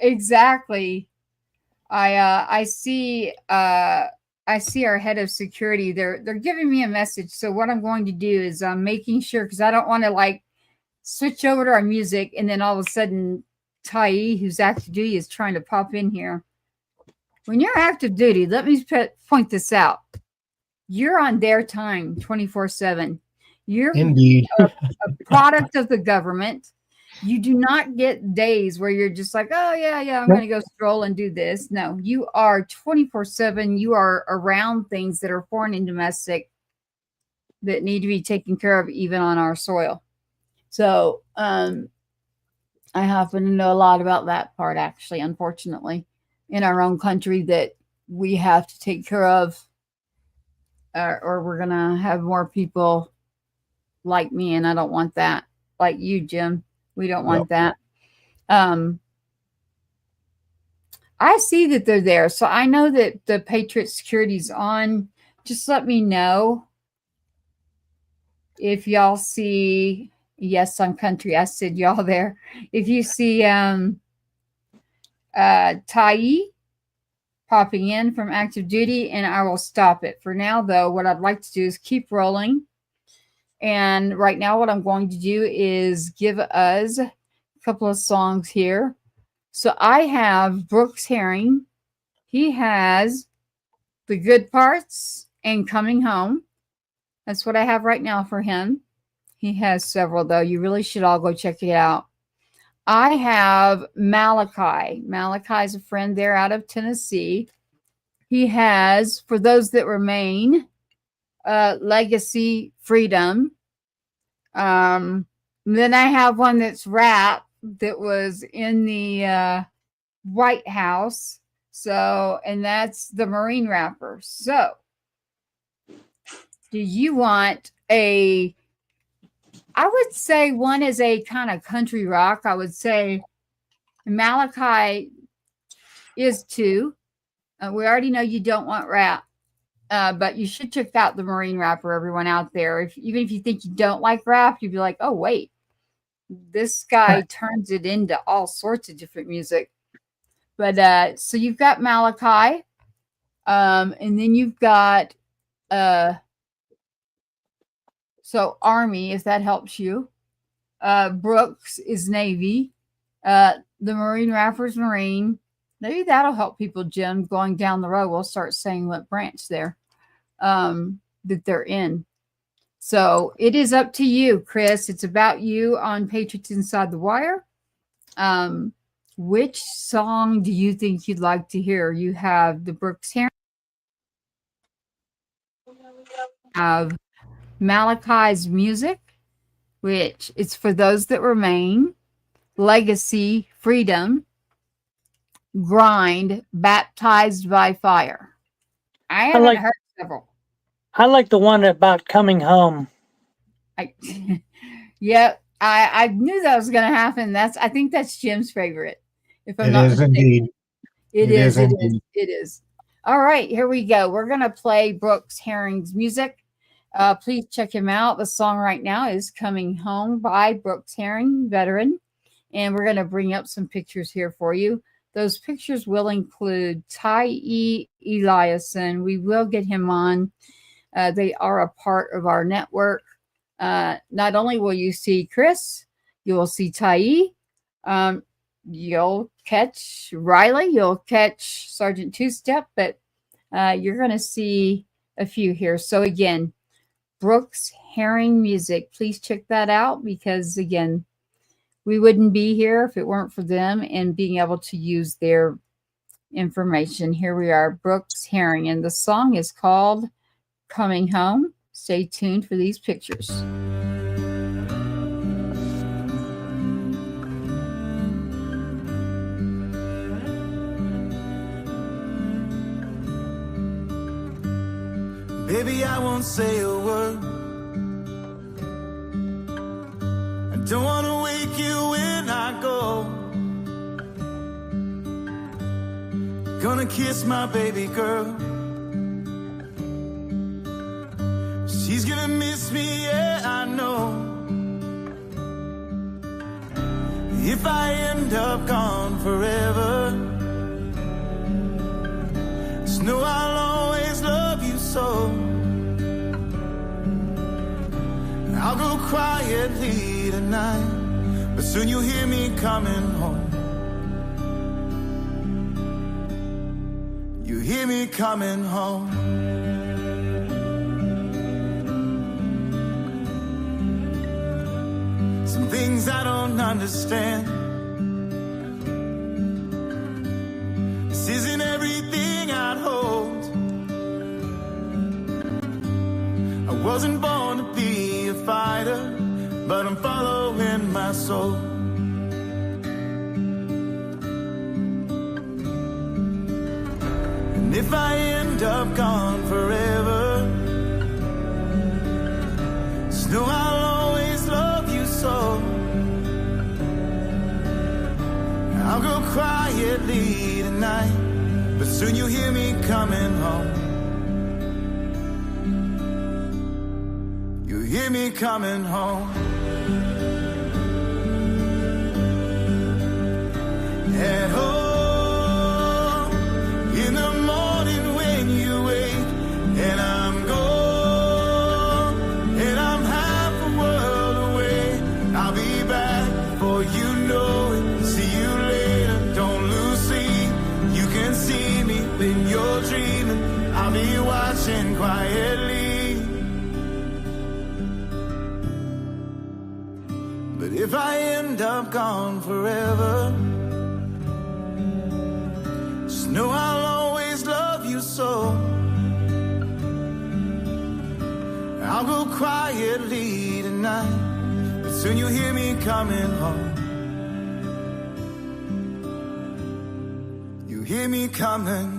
Exactly. I see our head of security. They're giving me a message. So what I'm going to do is I'm making sure, because I don't want to switch over to our music and then all of a sudden Tyee, who's active duty, is trying to pop in here. when you're active duty, let me point this out. You're on their time 24/7. You're Indeed. a product of the government. You do not get days where you're just like, oh, yeah, I'm going to go stroll and do this. No, you are 24/7. You are around things that are foreign and domestic that need to be taken care of even on our soil. So I happen to know a lot about that part, actually, unfortunately, in our own country that we have to take care of, or we're going to have more people like me, and I don't want that. Like you, Jim. We don't want that. I see that they're there. So I know that the Patriots Security's on. Just let me know if y'all see, yes, on country, I said y'all there. If you see Tyee popping in from active duty, and I will stop it. For now, though, what I'd like to do is keep rolling. And right now what I'm going to do is give us a couple of songs here. So I have Brooks Herring. He has The Good Parts and Coming Home. That's what I have right now for him. He has several, though. You really should all go check it out. I have Malachi. Malachi's a friend there out of Tennessee. He has For Those That Remain, Legacy Freedom. Then I have one that's rap that was in the White House. So, and that's the Marine rapper. So, do you want I would say one is a kind of country rock. I would say Malachi is too. We already know you don't want rap. But you should check out the Marine rapper, everyone out there. Even if you think you don't like rap, you'd be like, oh, wait, this guy turns it into all sorts of different music. But so you've got Malachi, and then you've got so Army, if that helps you. Brooks is Navy. The Marine rapper's Marine. Maybe that'll help people, Jim. Going down the road, we'll start saying what branch there. That they're in. So it is up to you, Chris. It's about you on Patriots Inside the Wire. Which song do you think you'd like to hear? You have the Brooks Herring, have Malachi's Music, which is For Those That Remain, Legacy Freedom, Grind, Baptized by Fire. I haven't heard several. I like the one about coming home. Yeah, I knew that was going to happen. I think that's Jim's favorite. If I'm not mistaken. Indeed. It is. All right, here we go. We're going to play Brooks Herring's music. Please check him out. The song right now is Coming Home by Brooks Herring, veteran. And we're going to bring up some pictures here for you. Those pictures will include Tyee Eliason. We will get him on. They are a part of our network. Not only will you see Chris, you will see Tyee. You'll catch Riley. You'll catch Sergeant Two-Step. But you're going to see a few here. So again, Brooks Herring Music. Please check that out because, again, we wouldn't be here if it weren't for them and being able to use their information. Here we are, Brooks Herring, and the song is called Coming Home. Stay tuned for these pictures. Baby, I won't say a word. I don't want to wake you when I go. Gonna kiss my baby girl. She's gonna miss me, yeah, I know. If I end up gone forever, just know I'll always love you so. I'll go quietly tonight, but soon you'll hear me coming home. You hear me coming home. Some things I don't understand. This isn't everything I'd hoped. I wasn't born to be a fighter, but I'm following my soul. And if I end up gone forever, just know I'll always love you so. I'll go quietly tonight, but soon you'll hear me coming home. You'll hear me coming home. At home, in the morning when you wake, and I'm gone, and I'm half a world away. I'll be back before you know it. See you later, don't lose sleep. You can see me when you're dreaming. I'll be watching quietly. But if I end up gone forever, just know I'll always love you so. I'll go quietly tonight, but soon you'll hear me coming home. You hear me coming.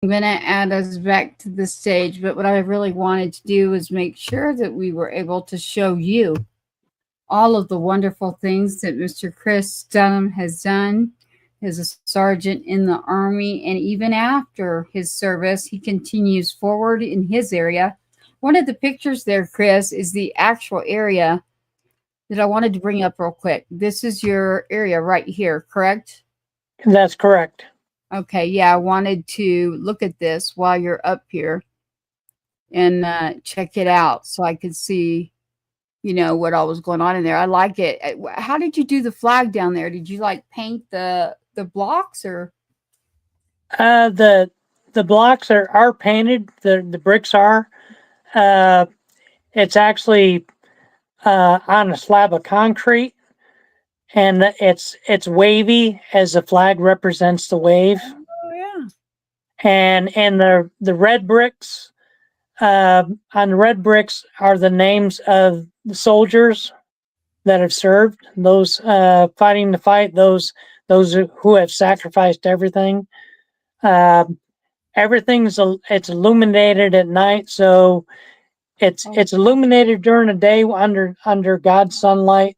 I'm going to add us back to the stage, but what I really wanted to do was make sure that we were able to show you all of the wonderful things that Mr. Chris Dunham has done as a sergeant in the Army. And even after his service, he continues forward in his area. One of the pictures there, Chris, is the actual area that I wanted to bring up real quick. This is your area right here, correct? That's correct. Okay, yeah, I wanted to look at this while you're up here and check it out so I could see, you know, what all was going on in there. I like it. How did you do the flag down there? Did you like paint the blocks or? The blocks are painted. The bricks are. It's actually on a slab of concrete, and it's wavy as the flag represents the wave. Oh yeah. And the red bricks, on the red bricks are the names of the soldiers that have served, those fighting the fight, those who have sacrificed everything. Everything's it's illuminated at night, so it's illuminated during the day under God's sunlight,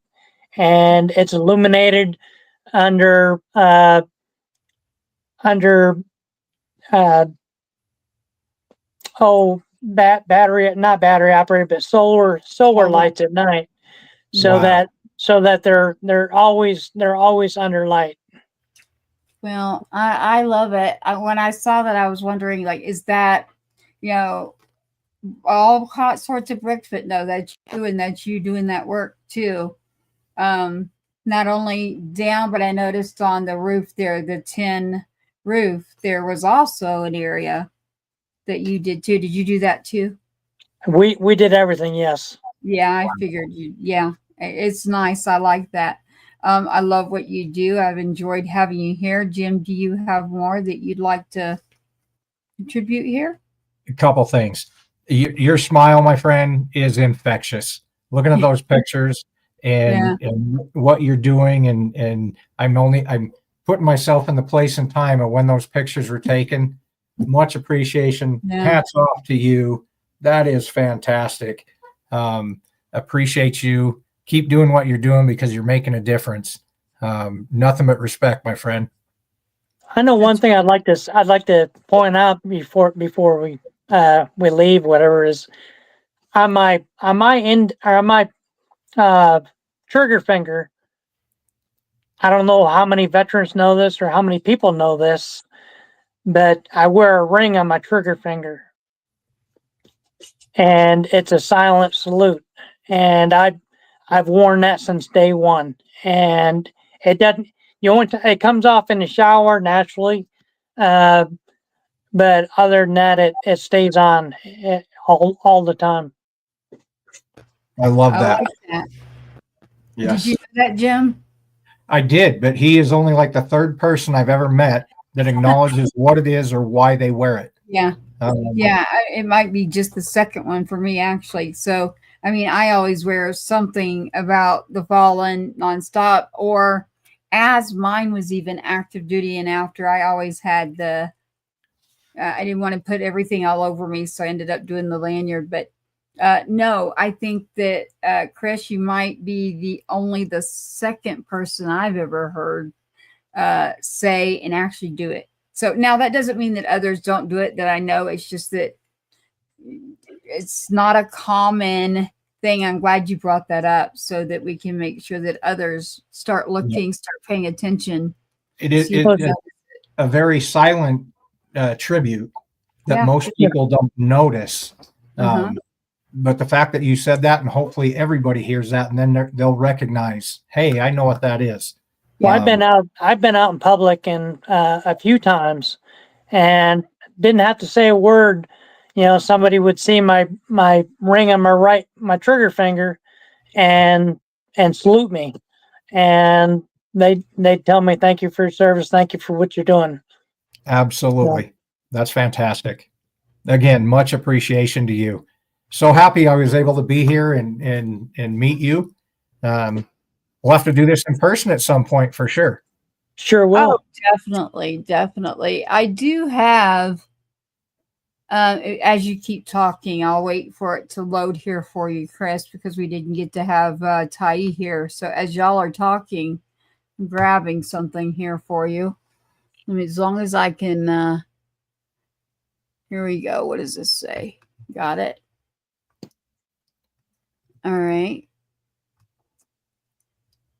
and it's illuminated under battery, not battery operated, but solar lights at night, so Wow. that they're always under light. Well, I love it. When I saw that, I was wondering, like, is that, you know, all hot sorts of bricks, but no, that's you and that's you doing that work too. Not only down, but I noticed on the roof there, the tin roof, there was also an area that you did too. Did you do that too? We did everything, yes. Yeah, I figured you. Yeah, it's nice. I like that. I love what you do. I've enjoyed having you here. Jim, do you have more that you'd like to contribute here? A couple things. Your smile, my friend, is infectious. Looking at those pictures and what you're doing, and I'm putting myself in the place and time of when those pictures were taken. Much appreciation. Yeah. Hats off to you. That is fantastic. Appreciate you. Keep doing what you're doing because you're making a difference. Nothing but respect, my friend. I know one thing I'd like to point out before we leave, whatever is on my trigger finger. I don't know how many veterans know this or how many people know this, but I wear a ring on my trigger finger, and it's a silent salute. And I've worn that since day one, and it doesn't. It comes off in the shower naturally, but other than that, it stays on all the time. I love I that. like that. Yes. Did you know that, Jim? I did, but he is only like the third person I've ever met that acknowledges what it is or why they wear it. Yeah. Yeah, it might be just the second one for me, actually. So, I mean, I always wear something about the fallen nonstop, or as mine was even active duty and after, I always had the, I didn't want to put everything all over me, so I ended up doing the lanyard. But no, I think that, Chris, you might be the second person I've ever heard say and actually do it. So now that doesn't mean that others don't do it that I know. It's just that it's not a common thing. I'm glad you brought that up so that we can make sure that others start looking, start paying attention. It is a very silent tribute that most people don't notice. But the fact that you said that, and hopefully everybody hears that, and then they'll recognize, hey, I know what that is. Well, I've been out in public and a few times, and didn't have to say a word. Somebody would see my ring on my trigger finger, and salute me, and they tell me, thank you for your service, thank you for what you're doing. Absolutely, that's fantastic. Again, much appreciation to you. So happy I was able to be here and meet you. We'll have to do this in person at some point for sure. Sure will. Oh, definitely. I do have, as you keep talking, I'll wait for it to load here for you, Chris, because we didn't get to have Tyee here. So as y'all are talking, I'm grabbing something here for you. I mean, as long as I can, here we go. What does this say? Got it. All right.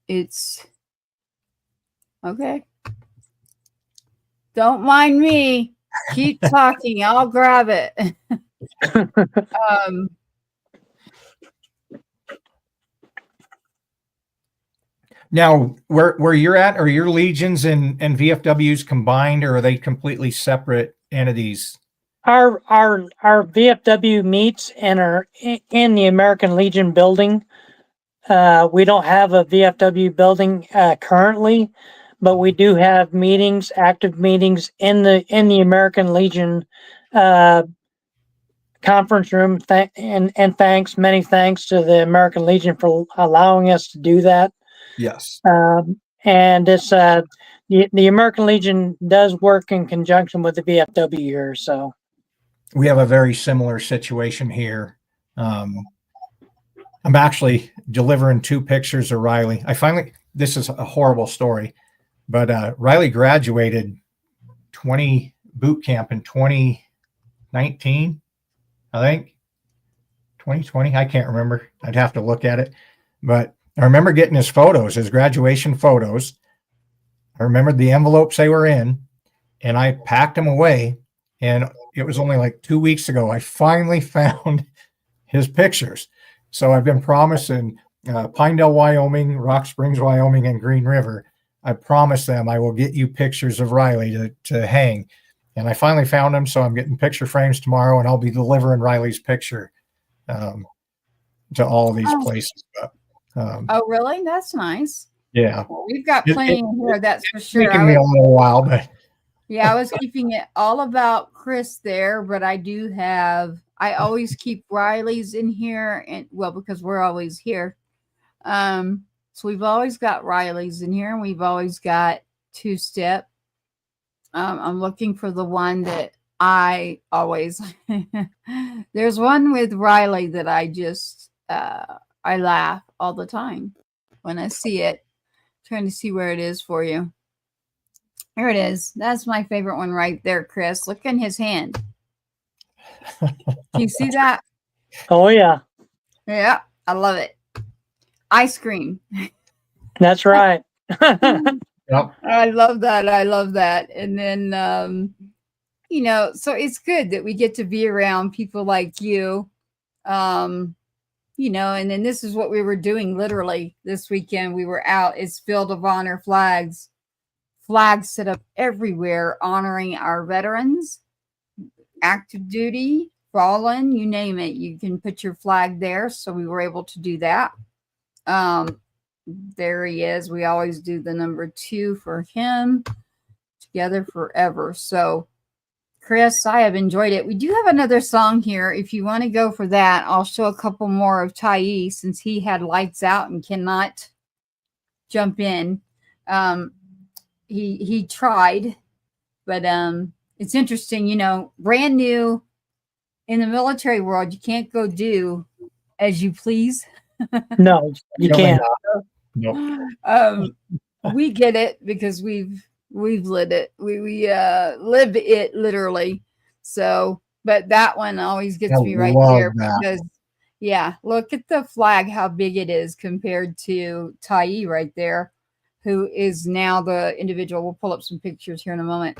It's okay. Don't mind me. Keep talking. I'll grab it. Now, where you're at, are your legions and VFWs combined, or are they completely separate entities? Our VFW meets and are in the American Legion building. We don't have a VFW building currently, but we do have meetings, active meetings in the American Legion conference room. Many thanks to the American Legion for allowing us to do that. Yes. And it's the American Legion does work in conjunction with the VFW here. So we have a very similar situation here. I'm actually delivering 2 pictures of Riley. This is a horrible story, but Riley graduated 20 boot camp in 2019, I think. 2020, I can't remember. I'd have to look at it. But I remember getting his photos, his graduation photos. I remembered the envelopes they were in, and I packed them away. And it was only like 2 weeks ago, I finally found his pictures. So I've been promising Pinedale, Wyoming, Rock Springs, Wyoming, and Green River. I promised them I will get you pictures of Riley to hang. And I finally found them, so I'm getting picture frames tomorrow, and I'll be delivering Riley's picture to all of these places. But, oh, really? That's nice. Yeah. Well, we've got plenty in here, that's for sure. It's taken me a little while, but yeah, I was keeping it all about Chris there, but I always keep Riley's in here, and because we're always here. So we've always got Riley's in here, and we've always got 2-step. I'm looking for the one that I always, there's one with Riley that I just, I laugh all the time when I see it. Trying to see where it is for you. Here it is. That's my favorite one right there, Chris. Look in his hand. Can you see that? Oh, yeah. Yeah, I love it. Ice cream. That's right. Yep. I love that. I love that. And then, so it's good that we get to be around people like you. And then this is what we were doing literally this weekend. We were out. It's Field of Honor flags set up everywhere honoring our veterans, active duty, fallen, you name it. You can put your flag there. So we were able to do that. There he is. We always do the number 2 for him. Together forever. So, Chris, I have enjoyed it. We do have another song here. If you want to go for that, I'll show a couple more of Tyee since he had lights out and cannot jump in. He tried, but it's interesting, brand new in the military world, you can't go do as you please. No, you can't. Nope. We get it because we've lived it. We live it literally. So, but that one always gets me right there because, look at the flag, how big it is compared to Tyee right there, who is now the individual. We'll pull up some pictures here in a moment.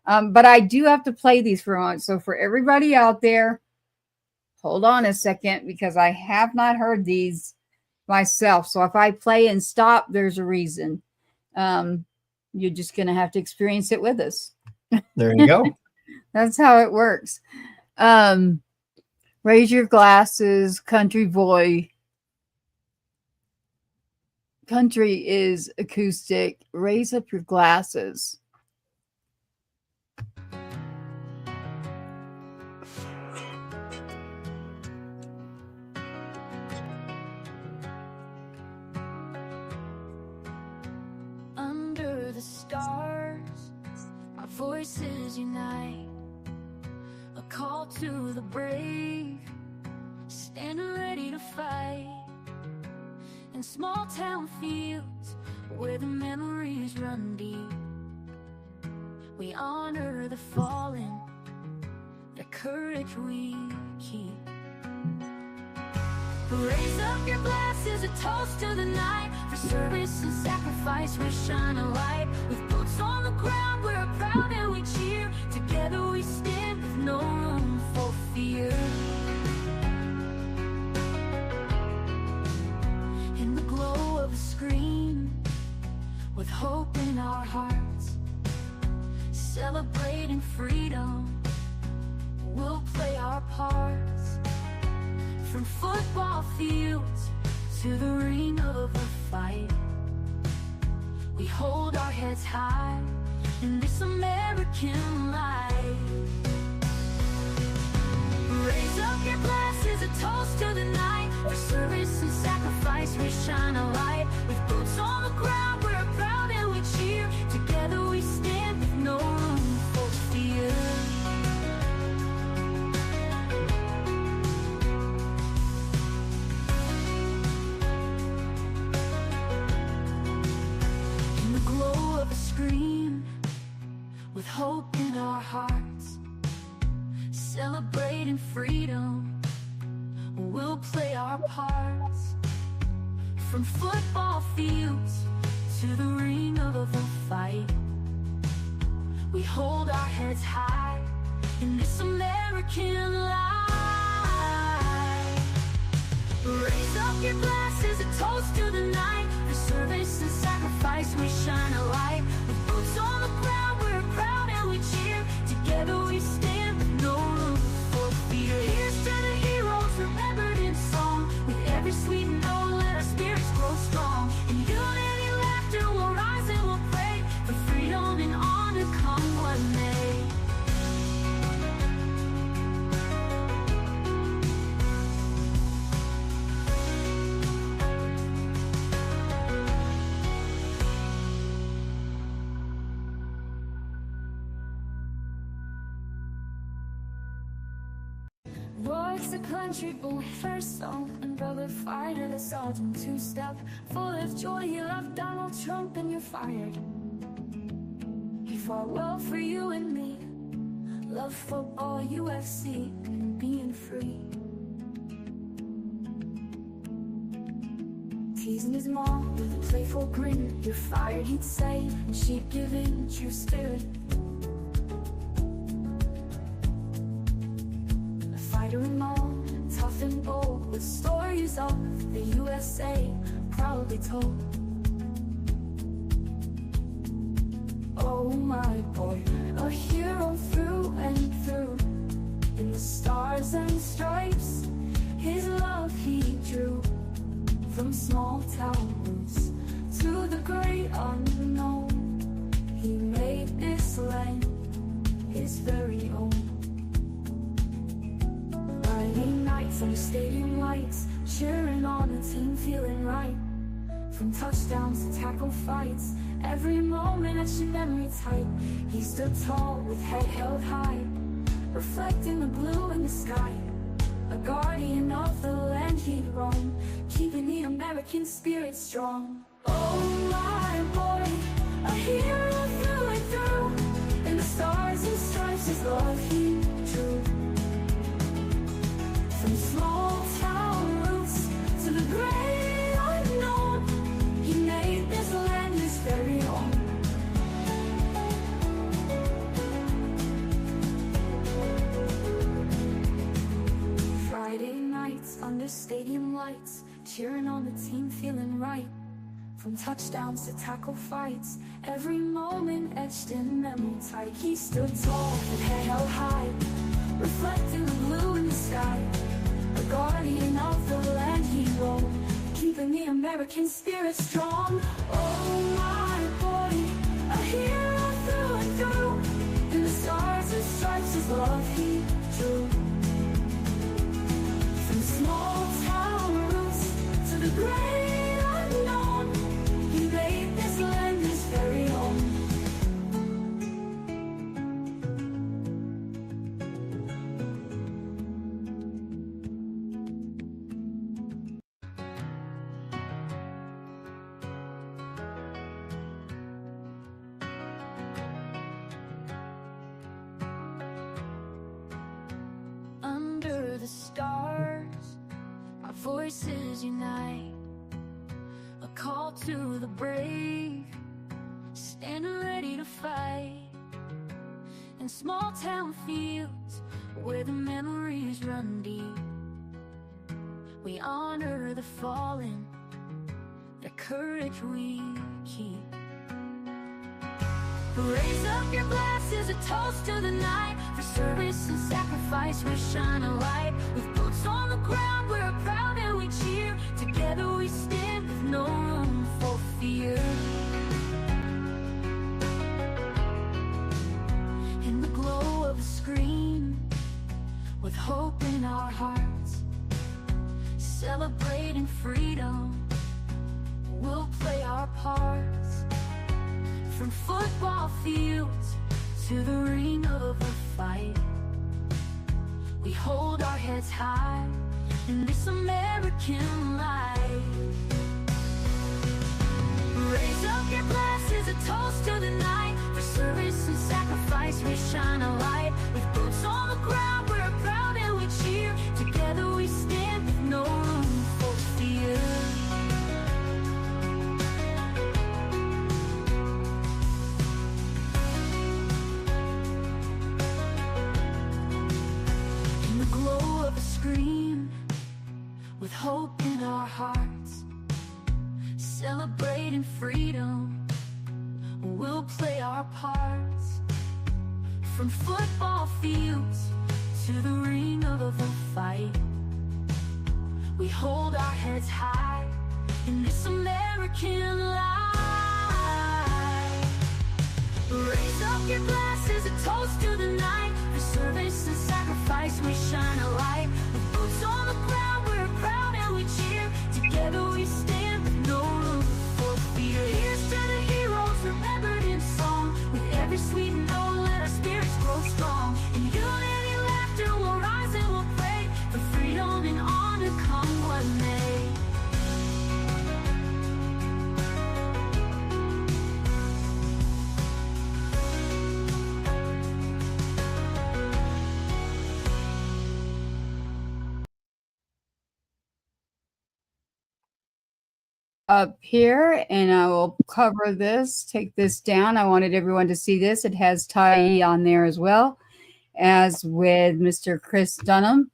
But I do have to play these for a moment. So for everybody out there, hold on a second because I have not heard these myself. So if I play and stop, there's a reason. You're just going to have to experience it with us. There you go. That's how it works. Raise your glasses, country boy. Country is acoustic. Raise up your glasses. The stars, our voices unite, a call to the brave, stand ready to fight. In small town fields where the memories run deep, we honor the fallen, the courage we keep. Raise up your glasses, a toast to the night. For service and sacrifice, we shine a light. With boots on the ground, we're proud and we cheer. Together we stand with no room for fear. In the glow of a screen, with hope in our hearts, celebrating freedom, we'll play our parts. From football fields to the ring of a fight, we hold our heads high in this American life. Raise up your glasses, a toast to the night. For service and sacrifice, we shine a light. With boots on the ground, we're proud and we cheer. Together we stand with no room for fear. With hope in our hearts, celebrating freedom, we'll play our parts. From football fields to the ring of a fight, we hold our heads high in this American life. Raise up your glasses, a toast to the night. For service and sacrifice, we shine a light. With boots on the ground, we're proud and we cheer. Together we stand with no room for fear. Here's to the heroes remembered in song. With every sweet note, let our spirits grow strong. In unity, laughter, we'll rise and we'll pray for freedom and honor, come what may. Roy's a country boy, first song, and brother fighter, the sergeant two-step. Full of joy, you love Donald Trump and you're fired. He fought well for you and me. Love football, UFC, and being free. Teasing kissing his mom with a playful grin. You're fired, he'd say, and she'd give in. True spirit. A fighter and all, tough and bold, with stories of the USA proudly told. Oh my boy, a hero through and through. In the stars and stripes, his love he drew. From small town roots to the great unknown, he made this land his very own. Friday nights under stadium lights, cheering on a team feeling right. From touchdowns to tackle fights, every moment etched in memory tight. He stood tall with head held high, reflecting the blue in the sky. A guardian of the land he'd roam, keeping the American spirit strong. Oh my boy, a hero through and through. In the stars and stripes his love he drew. From small town roots to the great unknown, he made this land his very own. Friday nights under stadium lights, cheering on the team feeling right. From touchdowns to tackle fights, every moment etched in memory tight. He stood tall and head held high, reflecting the blue in the sky. A guardian of the land he roamed, keeping the American spirit strong. Oh my boy, a hero through and through. In the stars and stripes his love he drew. From small town roots to the great unknown, he made this land his very own. Under the stars, our voices unite. A call to the brave, standing ready to fight. In small town fields where the memories run deep, we honor the fallen, their courage we keep. Raise up your glasses, a toast to the night. For service and sacrifice we shine a light. With boots on the ground we're proud and we cheer. Together we stand with no room for fear. In the glow of a screen, with hope in our hearts, celebrating freedom, we'll play our parts. From football fields to the ring of a fight, we hold our heads high in this American life. Raise up your glasses, a toast to the night. For service and sacrifice we shine a light. With boots on the ground we're proud and we cheer. Together we stand with no room for fear. Scream with hope in our hearts, celebrating freedom, we'll play our parts. From football fields to the ring of a fight, we hold our heads high in this American life. Raise up your glasses, a toast to the night. For service and sacrifice we shine a light. With boots on the ground we're proud and we cheer. Together we stand with no room for fear. Here's to the heroes remembered in song. With every sweet note let our spirits grow strong. In unity, laughter will rise and we'll pray for freedom and honor come what may. up here, and I will cover this, take this down. I wanted everyone to see this. It has Tyee on there as well, as with Mr. Chris Dunham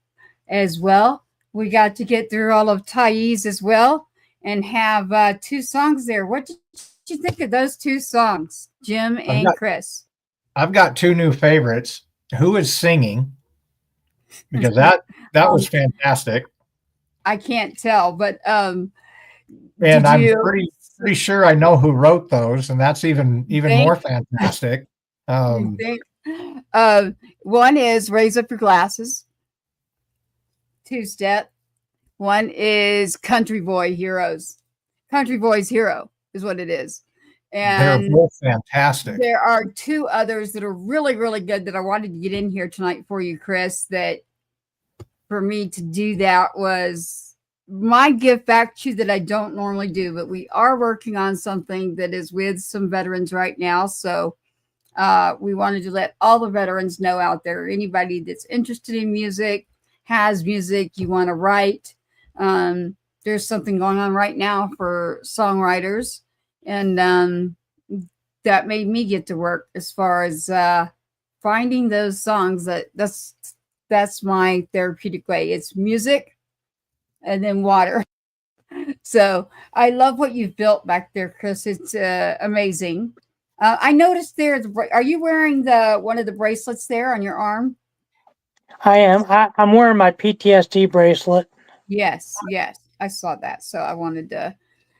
as well. We got to get through all of Tyee's as well and have 2 songs there. What did you think of those 2 songs, Jim and Chris? I've got 2 new favorites. Who is singing? Because that was fantastic. I can't tell, but and I'm pretty sure I know who wrote those, and that's even more fantastic. One is Raise Up Your Glasses, 2-step. One is Country Boy's Hero is what it is. And they're both fantastic. There are 2 others that are really, really good that I wanted to get in here tonight for you, Chris, that for me to do that was my gift back to you that I don't normally do, but we are working on something that is with some veterans right now. So we wanted to let all the veterans know out there, anybody that's interested in music, has music you want to write. There's something going on right now for songwriters, and that made me get to work as far as finding those songs. That's my therapeutic way. It's music and then water. So I love what you've built back there, Chris. It's amazing. I noticed there. Are you wearing one of the bracelets there on your arm? I am. I'm wearing my PTSD bracelet. Yes, I saw that. So I wanted to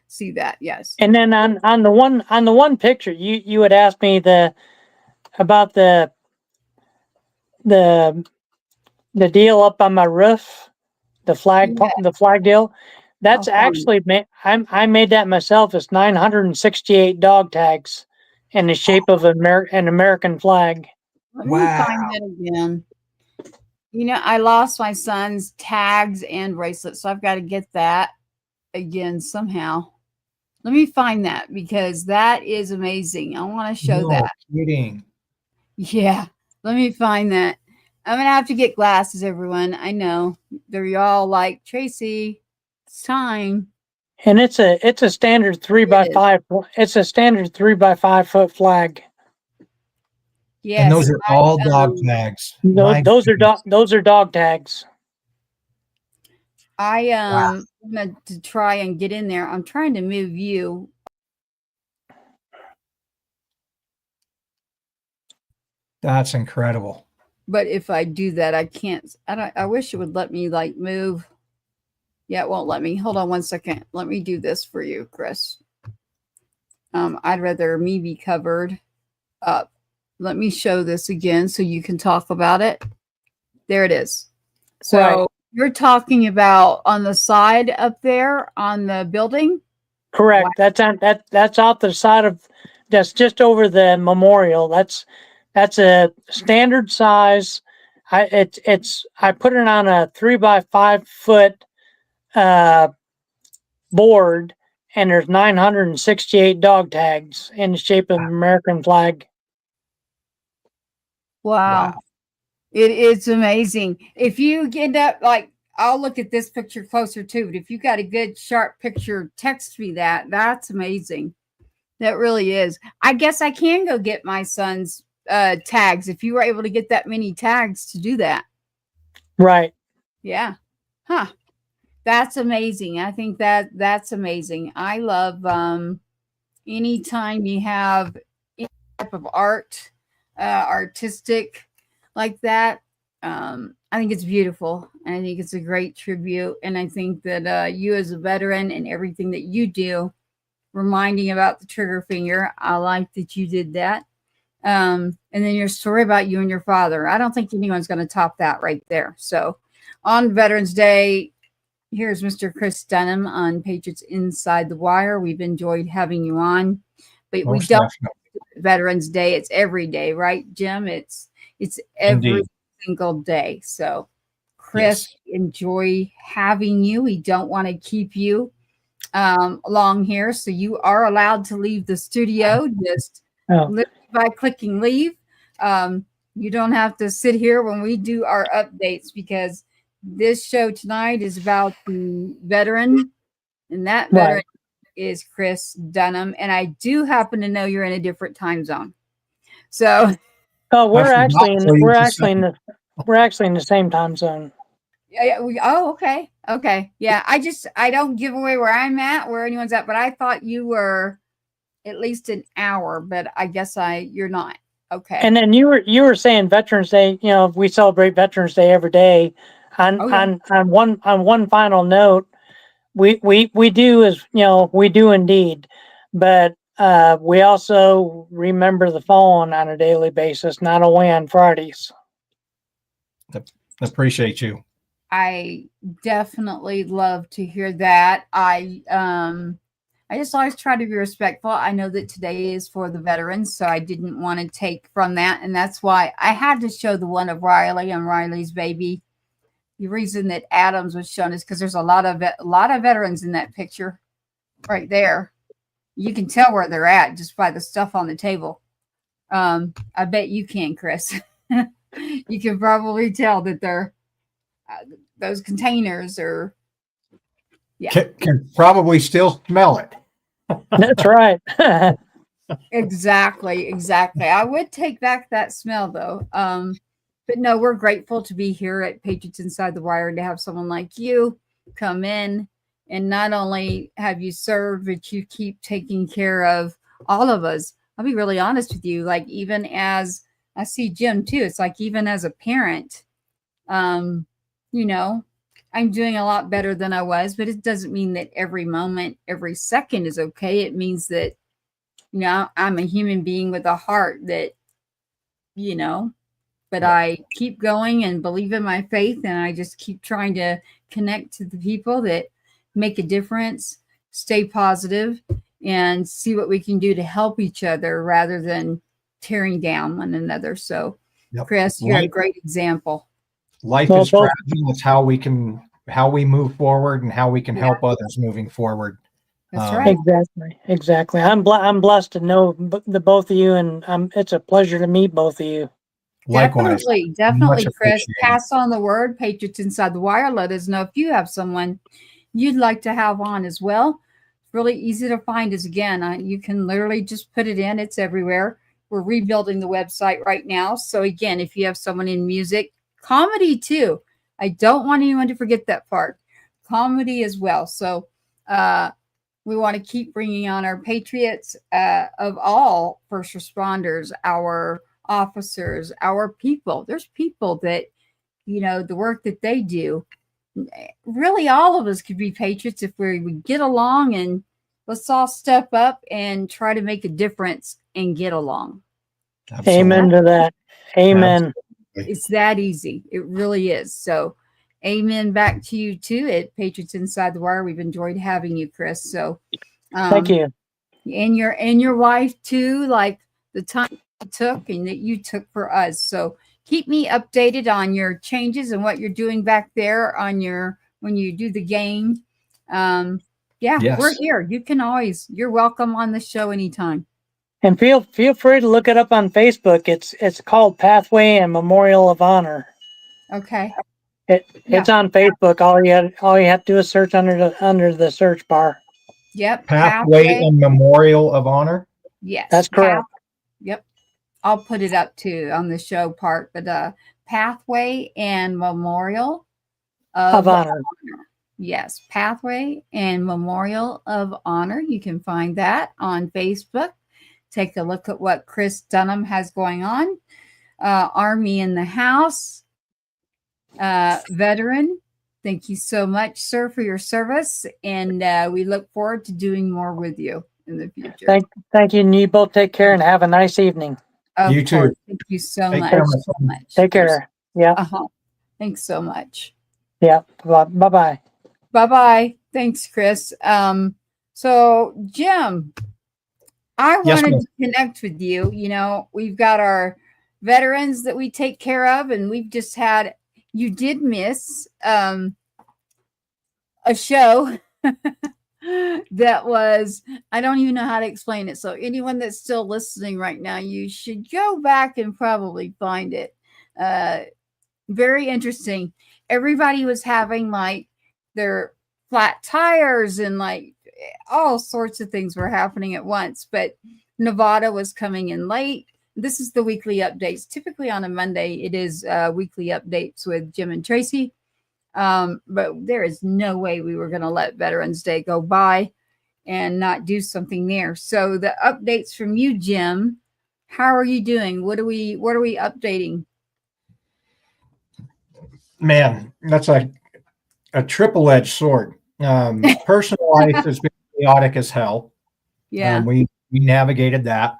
see that. Yes. And then on the one picture, you had asked me about the deal up on my roof, the flag deal. That's actually I made that myself. It's 968 dog tags in the shape of an American flag. Let me find that again. I lost my son's tags and bracelets, so I've got to get that again somehow. Let me find that because that is amazing. I want to show that. Kidding. Yeah, let me find that. I'm gonna have to get glasses, everyone. I know they're all like, Tracy, it's time. And it's a standard 3x5. It's a standard 3x5 foot flag. Yes, and those are all dog tags. Those are dog tags. I'm going to try and get in there. I'm trying to move you. That's incredible. But if I do that, I can't. I wish it would let me move. Yeah, it won't let me. Hold on one second. Let me do this for you, Chris. I'd rather me be covered up. Let me show this again so you can talk about it. There it is. So you're talking about on the side up there on the building? Correct. Wow. That's out the side of, that's just over the memorial. That's a standard size. I put it on a 3x5 foot board, and there's 968 dog tags in the shape of an American flag. Wow. It's amazing. If you get up, I'll look at this picture closer too, but if you got a good sharp picture, text me that. That's amazing. That really is. I guess I can go get my son's tags if you were able to get that many tags to do that. Right. Yeah. Huh. That's amazing. I think that's amazing. I love anytime you have any type of art, artistic like that. I think it's beautiful. And I think it's a great tribute. And I think that you as a veteran and everything that you do, reminding about the trigger finger, I like that you did that. And then your story about you and your father. I don't think anyone's going to top that right there. So on Veterans Day, here's Mr. Chris Dunham on Patriots Inside the Wire. We've enjoyed having you on, but we don't Veterans Day. It's every day, right, Jim? It's every single day. So Chris, enjoy having you. We don't want to keep you long here. So you are allowed to leave the studio. Just by clicking leave. You don't have to sit here when we do our updates, because this show tonight is about the veteran, and that veteran is Chris Dunham, and I do happen to know you're in a different time zone. So, Oh, we're I forgot actually in till you we're just actually in the we're actually in the same time zone. yeah, okay. Yeah, I don't give away where I'm at, where anyone's at, but I thought you were at least an hour, but I guess you're not. Okay. And then you were saying Veterans Day. You know, we celebrate Veterans Day every day. On Oh, yeah. on one final note, we do we do indeed, but we also remember the fallen on a daily basis, not only on Fridays. appreciate you. I definitely love to hear that. I just always try to be respectful. I know that today is for the veterans, so I didn't want to take from that, and that's why I had to show the one of Riley and Riley's baby. The reason that Adams was shown is because there's a lot of veterans in that picture right there. You can tell where they're at just by the stuff on the table. I bet you can, Chris. You can probably tell that they're those containers are. Yeah, Can probably still smell it. That's right. exactly. I would take back that smell though. But no, we're grateful to be here at Patriots Inside the Wire to have someone like you come in and not only have you served, but you keep taking care of all of us. I'll be really honest with you. Like, even as I see Jim too, it's like, even as a parent, you know, I'm doing a lot better than I was, but it doesn't mean that every moment, every second is okay. It means that, you know, I'm a human being with a heart that, you know, but I keep going and believe in my faith. And I just keep trying to connect to the people that make a difference, stay positive, and see what we can do to help each other rather than tearing down one another. So, Chris, you're a great example. Life is fragile. It's how we move forward and how we can help others moving forward. That's right. Exactly. I'm blessed to know the both of you, and it's a pleasure to meet both of you. Likewise. Definitely, Chris. Pass on the word. Patriots Inside the Wire. Let us know if you have someone you'd like to have on as well. It's really easy to find us. Again, you can literally just put it in. It's everywhere. We're rebuilding the website right now. So again, if you have someone in music, comedy too. I don't want anyone to forget that part. Comedy as well. So we want to keep bringing on our patriots of all first responders, our officers, our people. There's people that, you know, the work that they do. Really, all of us could be patriots if we would get along, and let's all step up and try to make a difference and get along. Absolutely. Amen to that. Amen. Absolutely. It's that easy. It really is. So amen back to you too at Patriots Inside the Wire. We've enjoyed having you, Chris. So thank you. And your wife too, like the time you took and that you took for us. So keep me updated on your changes and what you're doing back there on when you do the game. Yes. We're here. You're welcome on the show anytime. And feel free to look it up on Facebook. It's called Pathway and Memorial of Honor. Okay. It's on Facebook. All you have to do is search under the search bar. Yep. Pathway and Memorial of Honor. Yes. That's correct. Yep. I'll put it up too on the show part, but Pathway and Memorial of Honor. Yes. Pathway and Memorial of Honor. You can find that on Facebook. Take a look at what Chris Dunham has going on. Army in the house. Veteran. Thank you so much, sir, for your service. And we look forward to doing more with you in the future. Thank you. And you both take care and have a nice evening. You too. Thank you so much. Take care. Yeah. Thanks so much. Yeah. Bye-bye. Bye-bye. Thanks, Chris. So Jim, I wanted to connect with you. You know, we've got our veterans that we take care of, and we've just had, you did miss a show that was, I don't even know how to explain it. So anyone that's still listening right now, you should go back and probably find it. Very interesting. Everybody was having like their flat tires and like all sorts of things were happening at once. But Nevada was coming in late. This is the weekly updates. Typically on a Monday, it is weekly updates with Jim and Tracy. But there is no way we were going to let Veterans Day go by and not do something there. So the updates from you, Jim. How are you doing? What are we updating? Man, that's a triple-edged sword. Personal life has been chaotic as hell. Yeah. We navigated that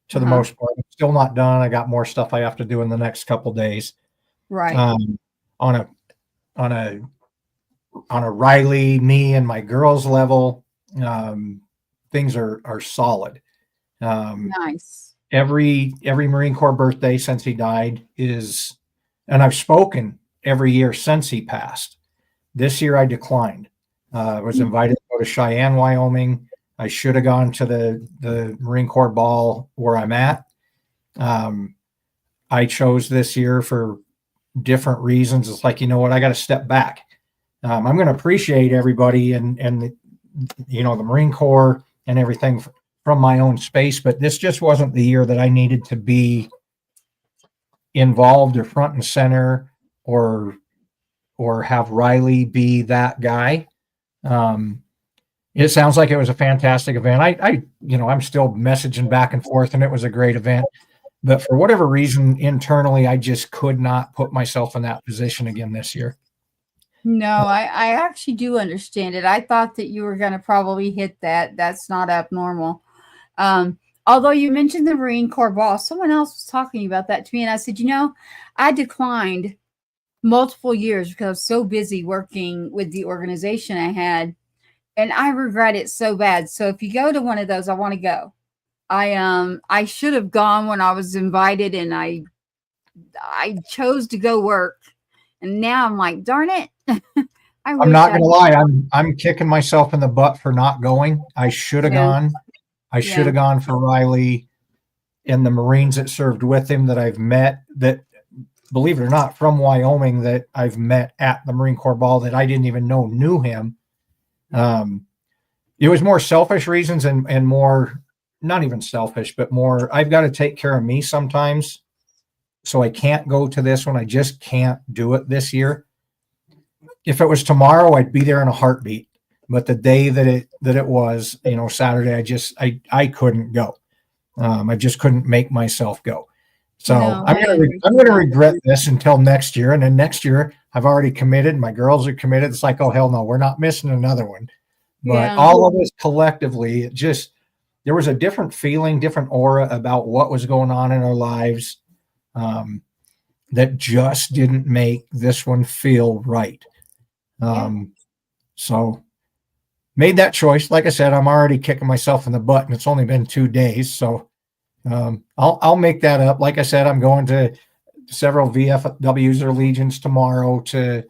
to the most part. I'm still not done. I got more stuff I have to do in the next couple days. Right. On a Riley, me and my girls level, things are solid. Nice. Every Marine Corps birthday since he died is, and I've spoken every year since he passed. This year I declined. I was invited to go to Cheyenne, Wyoming. I should have gone to the Marine Corps ball where I'm at. I chose this year for different reasons. It's like, you know what, I got to step back. I'm going to appreciate everybody and the Marine Corps and everything from my own space, but this just wasn't the year that I needed to be involved or front and center or have Riley be that guy. It sounds like it was a fantastic event. I'm still messaging back and forth, and it was a great event. But for whatever reason, internally, I just could not put myself in that position again this year. No, I actually do understand it. I thought that you were going to probably hit that. That's not abnormal. Although you mentioned the Marine Corps ball, someone else was talking about that to me, and I said, I declined multiple years because I was so busy working with the organization I had, and I regret it so bad. So if you go to one of those, I want to go. I should have gone when I was invited, and I chose to go work, and now I'm like, darn it. I'm not going to lie. I'm kicking myself in the butt for not going. I should have gone. I should have gone for Riley and the Marines that served with him that I've met, that, believe it or not, from Wyoming, that I've met at the Marine Corps ball that I didn't even know knew him. It was more selfish reasons and more, not even selfish, but more, I've got to take care of me sometimes. So I can't go to this one. I just can't do it this year. If it was tomorrow, I'd be there in a heartbeat. But the day that it was, Saturday, I couldn't go. I just couldn't make myself go. So I'm gonna regret this until next year. And then next year, I've already committed. My girls are committed. It's like, oh hell no, we're not missing another one. But all of us collectively, there was a different feeling, different aura about what was going on in our lives that just didn't make this one feel right. So made that choice. Like I said, I'm already kicking myself in the butt, and it's only been 2 days. So I'll make that up. Like I said, I'm going to several VFWs or Legions tomorrow to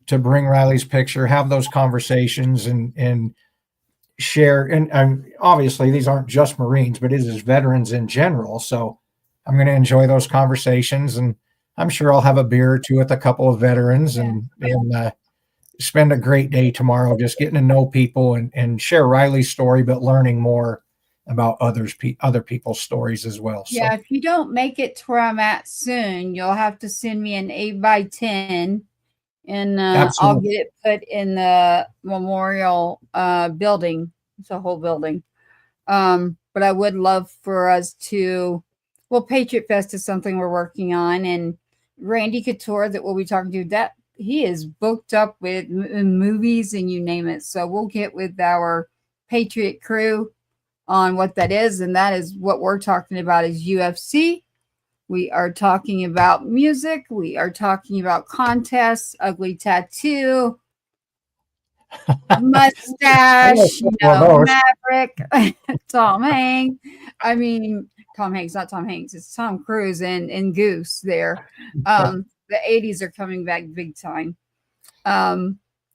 bring Riley's picture, have those conversations and share. And obviously these aren't just Marines, but it is veterans in general. So I'm going to enjoy those conversations, and I'm sure I'll have a beer or two with a couple of veterans and spend a great day tomorrow just getting to know people and share Riley's story, but learning more about other people's stories as well. Yeah, so if you don't make it to where I'm at soon, you'll have to send me an 8x10, and I'll get it put in the memorial building. It's a whole building. But I would love for us to, Patriot Fest is something we're working on, and Randy Couture that we'll be talking to, that he is booked up with movies and you name it. So we'll get with our Patriot crew on what that is. And that is what we're talking about is UFC. We are talking about music. We are talking about contests, ugly tattoo, mustache, Maverick, Tom Hanks. I mean, Tom Hanks, not Tom Hanks. It's Tom Cruise and Goose there. The 80s are coming back big time.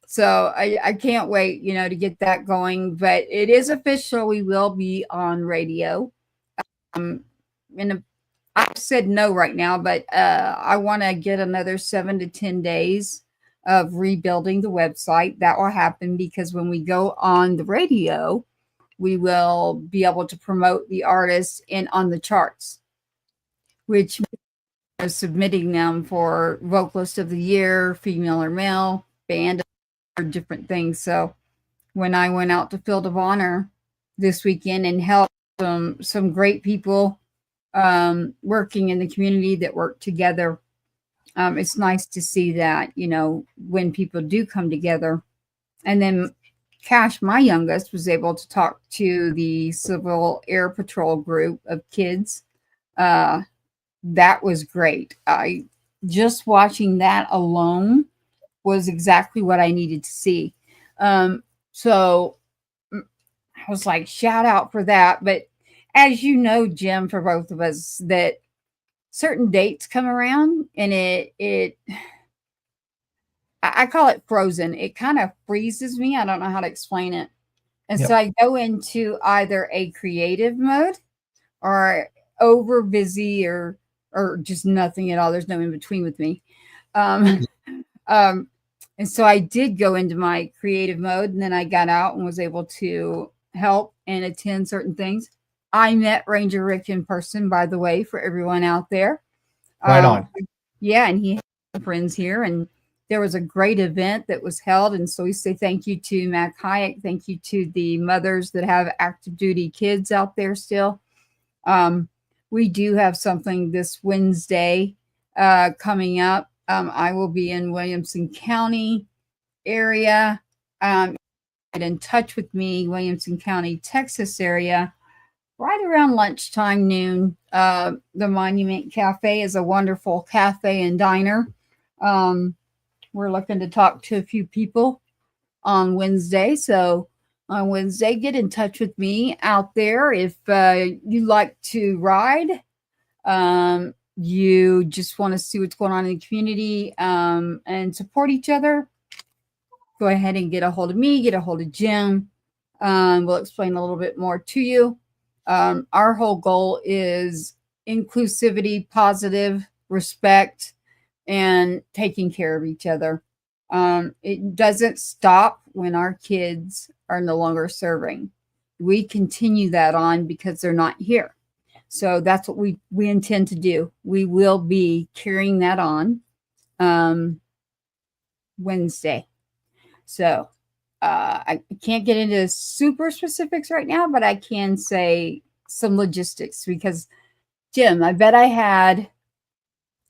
So I can't wait, to get that going. But it is official. We will be on radio. I said no right now, but I want to get another 7 to 10 days of rebuilding the website. That will happen because when we go on the radio, we will be able to promote the artists and on the charts, which is submitting them for vocalist of the year, female or male, band, or different things. So when I went out to Field of Honor this weekend and helped some great people working in the community that work together, it's nice to see that, you know, when people do come together. And then Cash, my youngest, was able to talk to the Civil Air Patrol group of kids. That was great. I just watching that alone was exactly what I needed to see. So I was like, shout out for that. But as you know, Jim, for both of us, that certain dates come around and I call it frozen. It kind of freezes me. I don't know how to explain it. And Yep. so I go into either a creative mode or over busy or just nothing at all. There's no in between with me. And so I did go into my creative mode, and then I got out and was able to help and attend certain things. I met Ranger Rick in person, by the way, for everyone out there. Right on. Yeah, and he had friends here, and there was a great event that was held. And so we say thank you to Mac Hayek. Thank you to the mothers that have active duty kids out there still. We do have something this Wednesday coming up. I will be in Williamson County area. Get in touch with me, Williamson County, Texas area, right around lunchtime, noon. The Monument Cafe is a wonderful cafe and diner. We're looking to talk to a few people on Wednesday. So on Wednesday, get in touch with me out there. If you like to ride, you just want to see what's going on in the community and support each other, go ahead and get a hold of me, get a hold of Jim. We'll explain a little bit more to you. Our whole goal is inclusivity, positive, respect, and taking care of each other. It doesn't stop when our kids are no longer serving. We continue that on because they're not here. So that's what we intend to do. We will be carrying that on Wednesday. So I can't get into super specifics right now, but I can say some logistics because, Jim, I bet I had,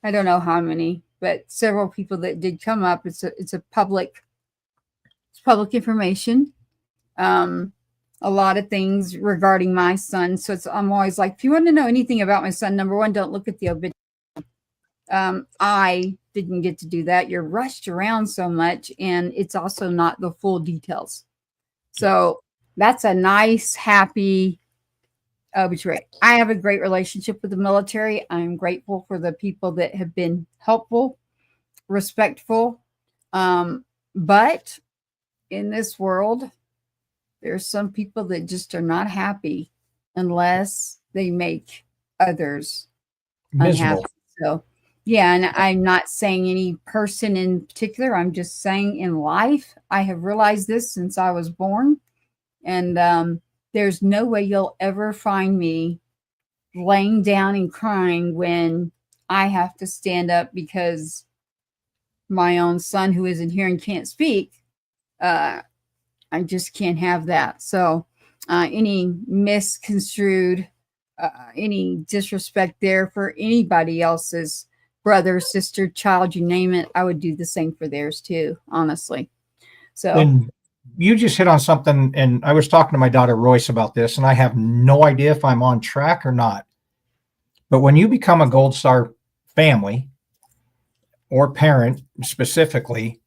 I don't know how many, but several people that did come up. It's public information. A lot of things regarding my son. So I'm always like, if you want to know anything about my son, number one, don't look at the obituary. I didn't get to do that. You're rushed around so much, and it's also not the full details. So that's a nice, happy obituary. I have a great relationship with the military. I'm grateful for the people that have been helpful, respectful. But in this world, there's some people that just are not happy unless they make others Miserable. unhappy. So, yeah, and I'm not saying any person in particular. I'm just saying in life, I have realized this since I was born. And there's no way you'll ever find me laying down and crying when I have to stand up because my own son who isn't here and can't speak, I just can't have that. So any misconstrued, any disrespect there for anybody else's brother, sister, child, you name it, I would do the same for theirs too, honestly. So And you just hit on something, and I was talking to my daughter Royce about this, and I have no idea if I'm on track or not. But when you become a Gold Star family or parent specifically,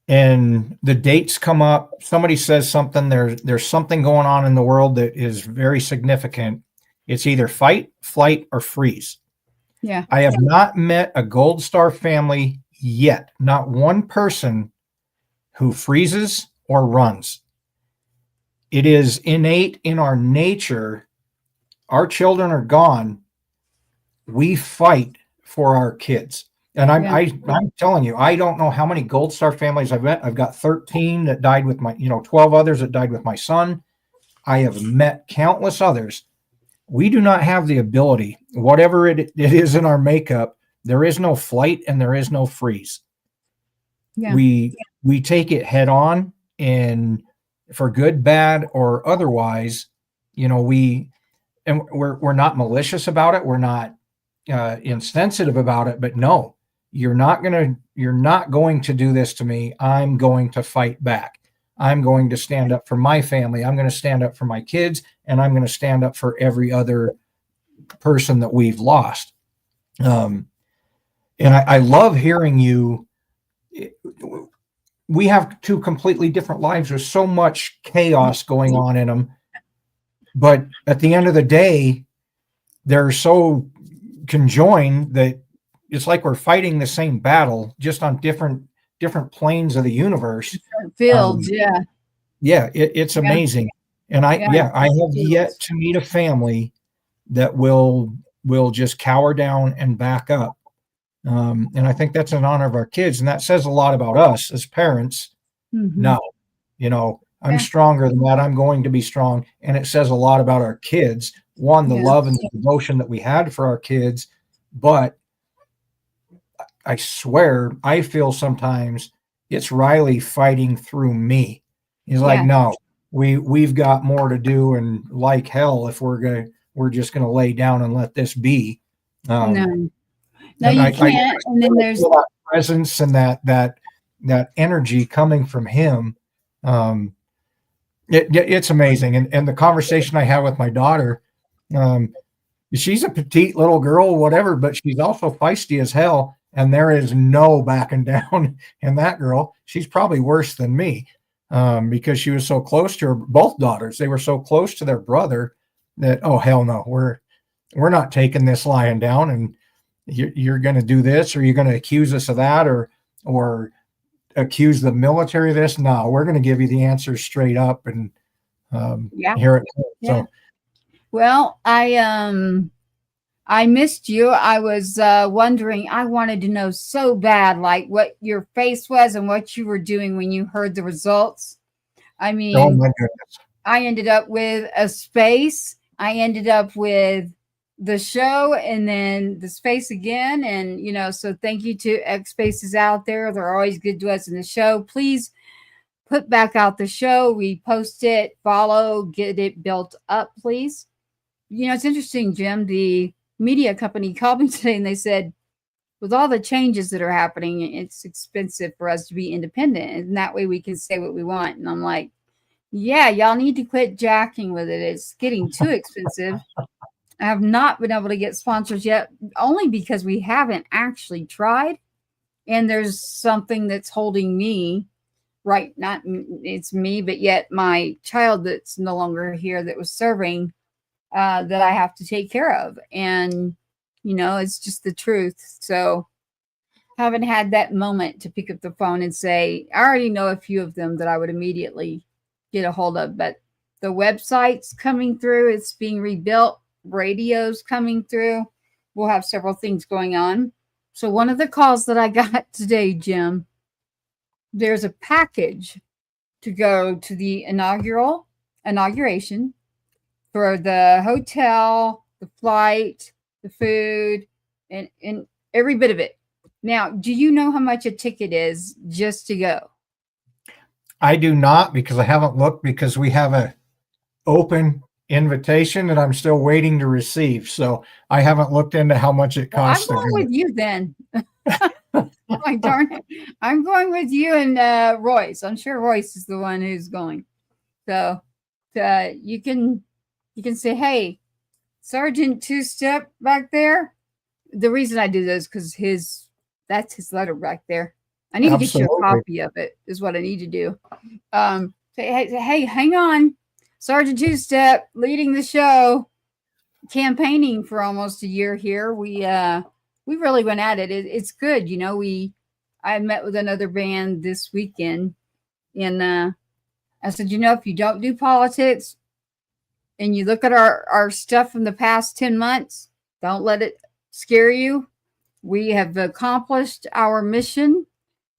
and the dates come up, somebody says something, there's something going on in the world that is very significant. It's either fight, flight, or freeze. yeah, I have not met a Gold Star family yet, not one person who freezes or runs. It is innate in our nature. Our children are gone. We fight for our kids. And Yeah. I'm telling you, I don't know how many Gold Star families I've met. I've got 13 that died with my, 12 others that died with my son. I have met countless others. We do not have the ability, whatever it is in our makeup, there is no flight and there is no freeze. Yeah. We take it head on, and for good, bad, or otherwise, we're not malicious about it. We're not insensitive about it, but no, you're not going to do this to me. I'm going to fight back. I'm going to stand up for my family. I'm going to stand up for my kids, and I'm going to stand up for every other person that we've lost. And I love hearing you. We have two completely different lives. There's so much chaos going on in them, but at the end of the day, they're so conjoined that it's like we're fighting the same battle, just on different planes of the universe. Fields, It's amazing. And I have yet to meet a family that will just cower down and back up. And I think that's in honor of our kids, and that says a lot about us as parents. Mm-hmm. No, I'm stronger than that. I'm going to be strong. And it says a lot about our kids. One, the love and the devotion that we had for our kids, but I swear, I feel sometimes it's Riley fighting through me. He's like, no, we've got more to do, and like hell, if we're just gonna lay down and let this be. No, you can't. And then there's that presence and that energy coming from him. It's amazing. And the conversation I had with my daughter, she's a petite little girl, whatever, but she's also feisty as hell. And there is no backing down in that girl. She's probably worse than me, because she was so close to her, both daughters. They were so close to their brother that, oh, hell no, we're not taking this lying down, and you're going to do this, or you're going to accuse us of that, or accuse the military of this. No, we're going to give you the answers straight up, and hear it. So, well, I missed you. I was wondering, I wanted to know so bad, like what your face was and what you were doing when you heard the results. I mean, oh my goodness. I ended up with a space. I ended up with the show, and then the space again. And, so thank you to X Spaces out there. They're always good to us in the show. Please put back out the show. We post it, follow, get it built up, please. It's interesting, Jim, the media company called me today and they said, with all the changes that are happening, it's expensive for us to be independent. And that way we can say what we want. And I'm like, yeah, y'all need to quit jacking with it. It's getting too expensive. I have not been able to get sponsors yet, only because we haven't actually tried. And there's something that's holding me, right? Not it's me, but yet my child that's no longer here that was serving, that I have to take care of. And, it's just the truth. So haven't had that moment to pick up the phone and say, I already know a few of them that I would immediately get a hold of, but the website's coming through. It's being rebuilt. Radio's coming through. We'll have several things going on. So one of the calls that I got today, Jim, there's a package to go to the inauguration for the hotel, the flight, the food, and every bit of it. Now, do you know how much a ticket is just to go? I do not, because I haven't looked, because we have a open invitation that I'm still waiting to receive. So I haven't looked into how much it costs. I'm going with you then. Like, darn it. I'm going with you and Royce. I'm sure Royce is the one who's going. So you can say, hey, Sergeant Two-Step back there. The reason I do this because that's his letter back there. I need to get you a copy of it, is what I need to do. Say, hey, hang on. Sergeant Two-Step leading the show, campaigning for almost a year here. We really went at it. It's good. I met with another band this weekend, and I said, if you don't do politics and you look at our stuff from the past 10 months, don't let it scare you. We have accomplished our mission,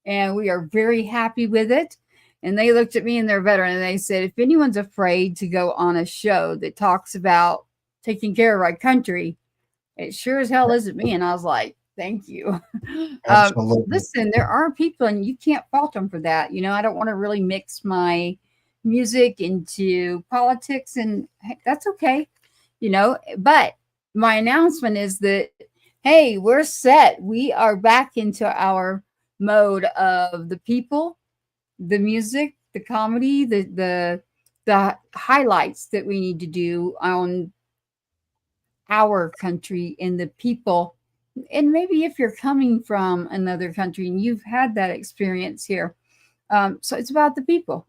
and we are very happy with it. And they looked at me and they're veteran, and they said, if anyone's afraid to go on a show that talks about taking care of our country, it sure as hell isn't me. And I was like, thank you. Absolutely. Listen, there are people, and you can't fault them for that. You know, I don't want to really mix my music into politics, and that's okay. You know, but my announcement is that, hey, we're set. We are back into our mode of the people, the music, the comedy, the highlights that we need to do on our country and the people. And maybe if you're coming from another country and you've had that experience here, so it's about the people.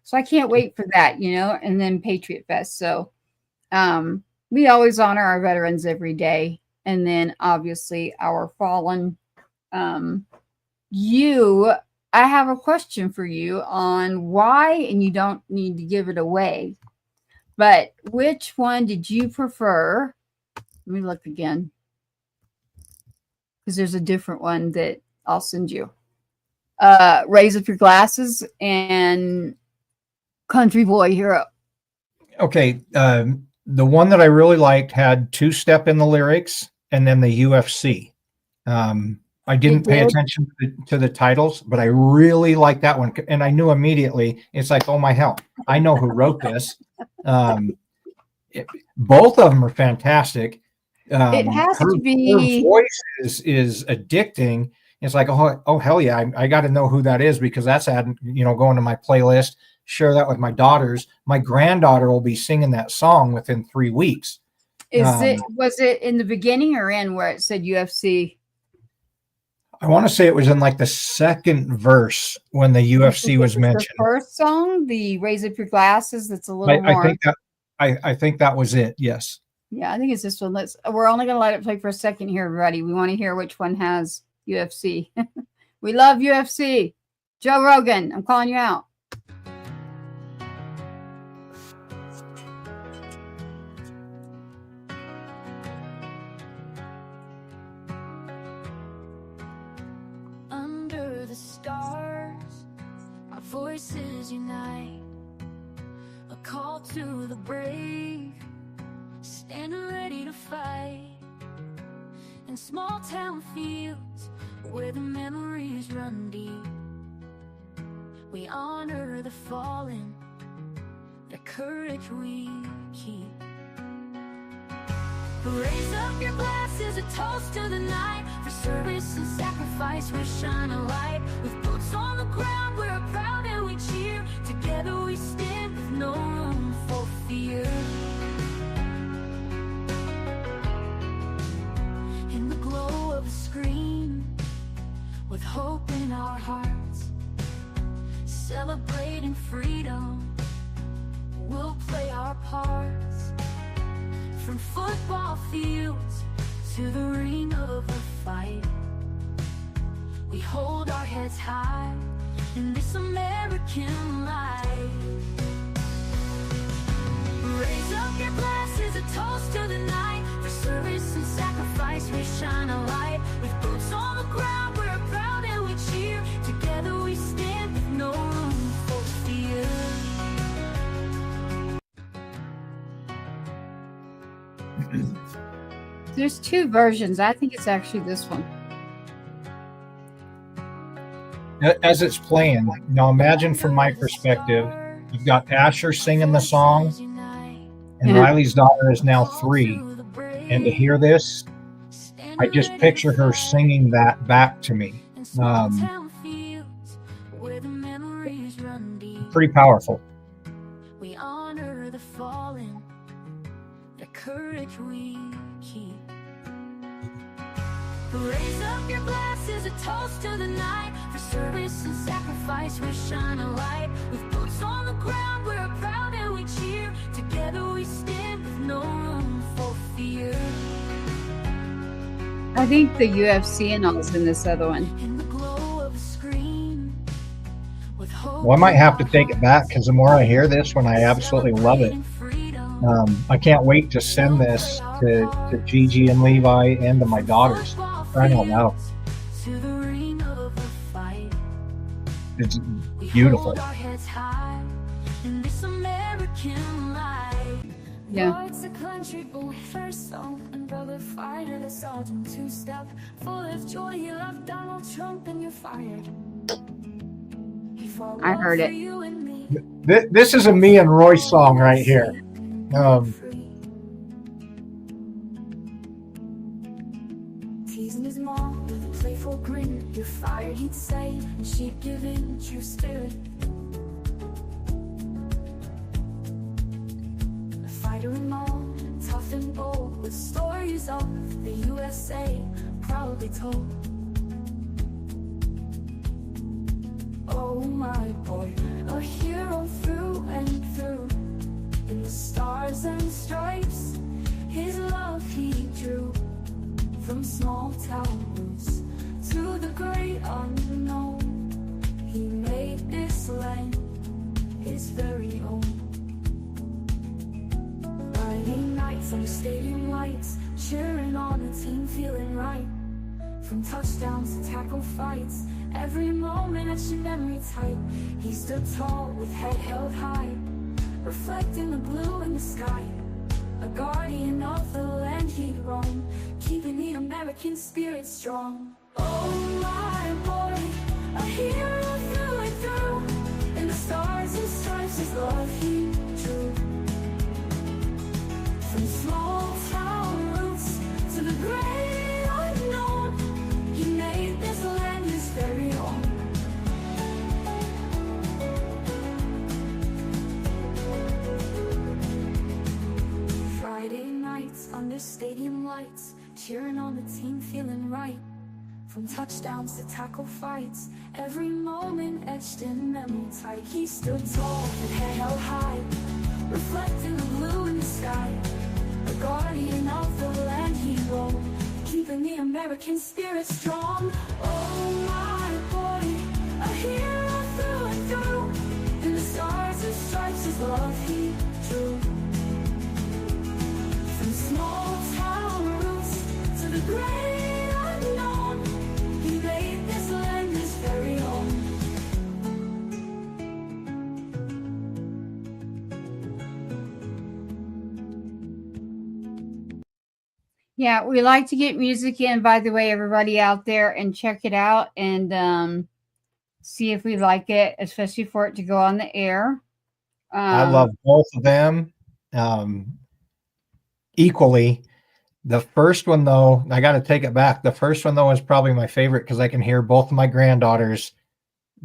So I can't wait for that, you know. And then Patriot Fest. So we always honor our veterans every day, and then obviously our fallen. I have a question for you on why, and you don't need to give it away, but which one did you prefer? Let me look again, because there's a different one that I'll send you. Raise Up Your Glasses and Country Boy Hero. Okay. The one that I really liked had two-step in the lyrics, and then the UFC. I didn't pay attention to the titles, but I really liked that one. And I knew immediately, it's like, oh my hell, I know who wrote this. Both of them are fantastic. It has to be. Her voice is addicting. It's like, oh hell yeah, I got to know who that is, because that's adding, going to my playlist, share that with my daughters. My granddaughter will be singing that song within 3 weeks. Was it in the beginning or in where it said UFC? I want to say it was in like the second verse when the UFC was mentioned. The first song, the Raise Up Your Glasses, that's a little more. I think that was it. Yes. Yeah, I think it's this one. We're only going to let it play for a second here, everybody. We want to hear which one has UFC. We love UFC. Joe Rogan, I'm calling you out. Under the stars, our voices unite. A call to the brave, standing ready to fight. In small town fields where the memories run deep, we honor the fallen, the courage we keep. Raise up your glasses, a toast to the night. For service and sacrifice, we shine a light. With boots on the ground, we're proud and we cheer. Together we stand with no room for fear. In the glow of a screen, with hope in our hearts, celebrating freedom, we'll play our parts. From football fields to the ring of the fight, we hold our heads high in this American life. Raise up your glasses, a toast to the night. For service and sacrifice, we shine a light. With boots on the ground, we're proud and we cheer. Together we stand with no room for fear. There's two versions. I think it's actually this one. As it's playing, now imagine from my perspective, you've got Asher singing the song, and Riley's daughter is now 3. And to hear this, I just picture her singing that back to me. Pretty powerful. We honor the fallen, the courage we keep. Raise up your glasses, a toast to the night. For service and sacrifice, we shine a light. With boots on the ground, we're proud and we cheer. Together we stand with no room for fear. I think the UFC and all is in this other one. In the glow of a screen, with hope. Well, I might have to take it back, because the more I hear this one, I absolutely love it. I can't wait to send this to Gigi and Levi and to my daughters. crying out loud. To the ring of a fight. It's We beautiful. hold our heads high in this American life. Yeah. It's a country boy first song and brother fighter, the sergeant two-step. Full of joy, you love Donald Trump and you're fired. He fought I war heard for it. you and me. This is a me and Roy song right here. Teasing his mom with a playful grin. You're fired, he'd say, and she'd give in. True spirit. A fighter in all, tough and bold, with stories of the USA proudly told. Oh my boy, a hero through and through. In the stars and stripes, his love he drew. From small town roots to the great unknown, he made this land his very own. Friday nights under stadium lights, cheering on the team, feeling right. From touchdowns to tackle fights, every moment etched in memory tight. He stood tall with head held high, reflecting the blue in the sky. A guardian of the land he'd roam, keeping the American spirit strong. Oh my boy, a hero through and through. In the stars and stripes his love he drew. From small town roots to the great unknown, he made this land his very own. Friday nights under stadium lights, cheering on the team, feeling right. From touchdowns to tackle fights, every moment etched in memory tight. He stood tall and head held high, reflecting the blue in the sky. A guardian of the land he roamed, keeping the American spirit strong. Oh my boy, a hero through and through. In the stars and stripes his love he drew. From small town roots to the great unknown, he made this land his very own. Yeah, we like to get music in, by the way, everybody out there, and check it out and see if we like it, especially for it to go on the air. I love both of them equally. The first one, though, I got to take it back. The first one, though, is probably my favorite because I can hear both of my granddaughters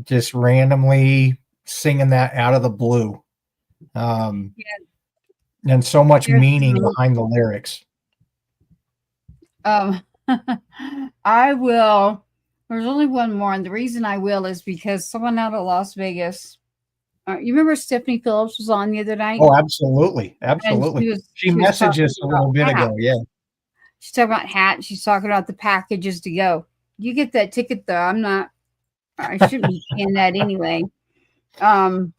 just randomly singing that out of the blue. And so much meaning behind the lyrics. I will. There's only one more, and the reason I will is because someone out of Las Vegas. You remember Stephanie Phillips was on the other night? Oh, absolutely, absolutely. She messaged us a little bit ago. Yeah, she's talking about hats. She's talking about the packages to go. You get that ticket though. I'm not. I shouldn't be paying that anyway. I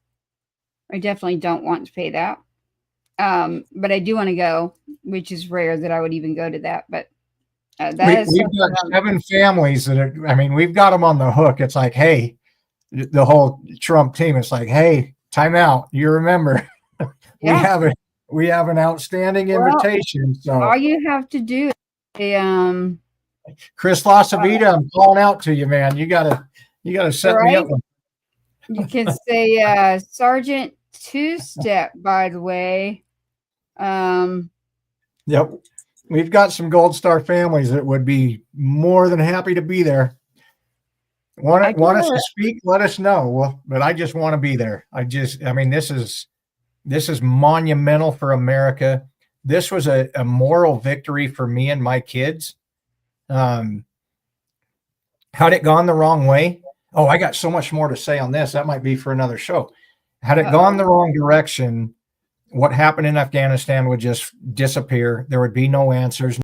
definitely don't want to pay that. But I do want to go, which is rare that I would even go to that. But we've got 7 families that are. I mean, we've got them on the hook. It's like, hey, the whole Trump team. It's like, hey, time out. You remember, Yeah. we have an outstanding invitation. So all you have to do is Chris Lasavita, I'm calling out to you, man. You gotta set me up. You can say Sergeant Two-Step, by the way. Yep. We've got some Gold Star families that would be more than happy to be there. Want us to speak? Let us know. Well, but I just want to be there. I mean, this is monumental for America. This was a moral victory for me and my kids. Had it gone the wrong way? Oh, I got so much more to say on this. That might be for another show. Had it gone the wrong direction, what happened in Afghanistan would just disappear. There would be no answers.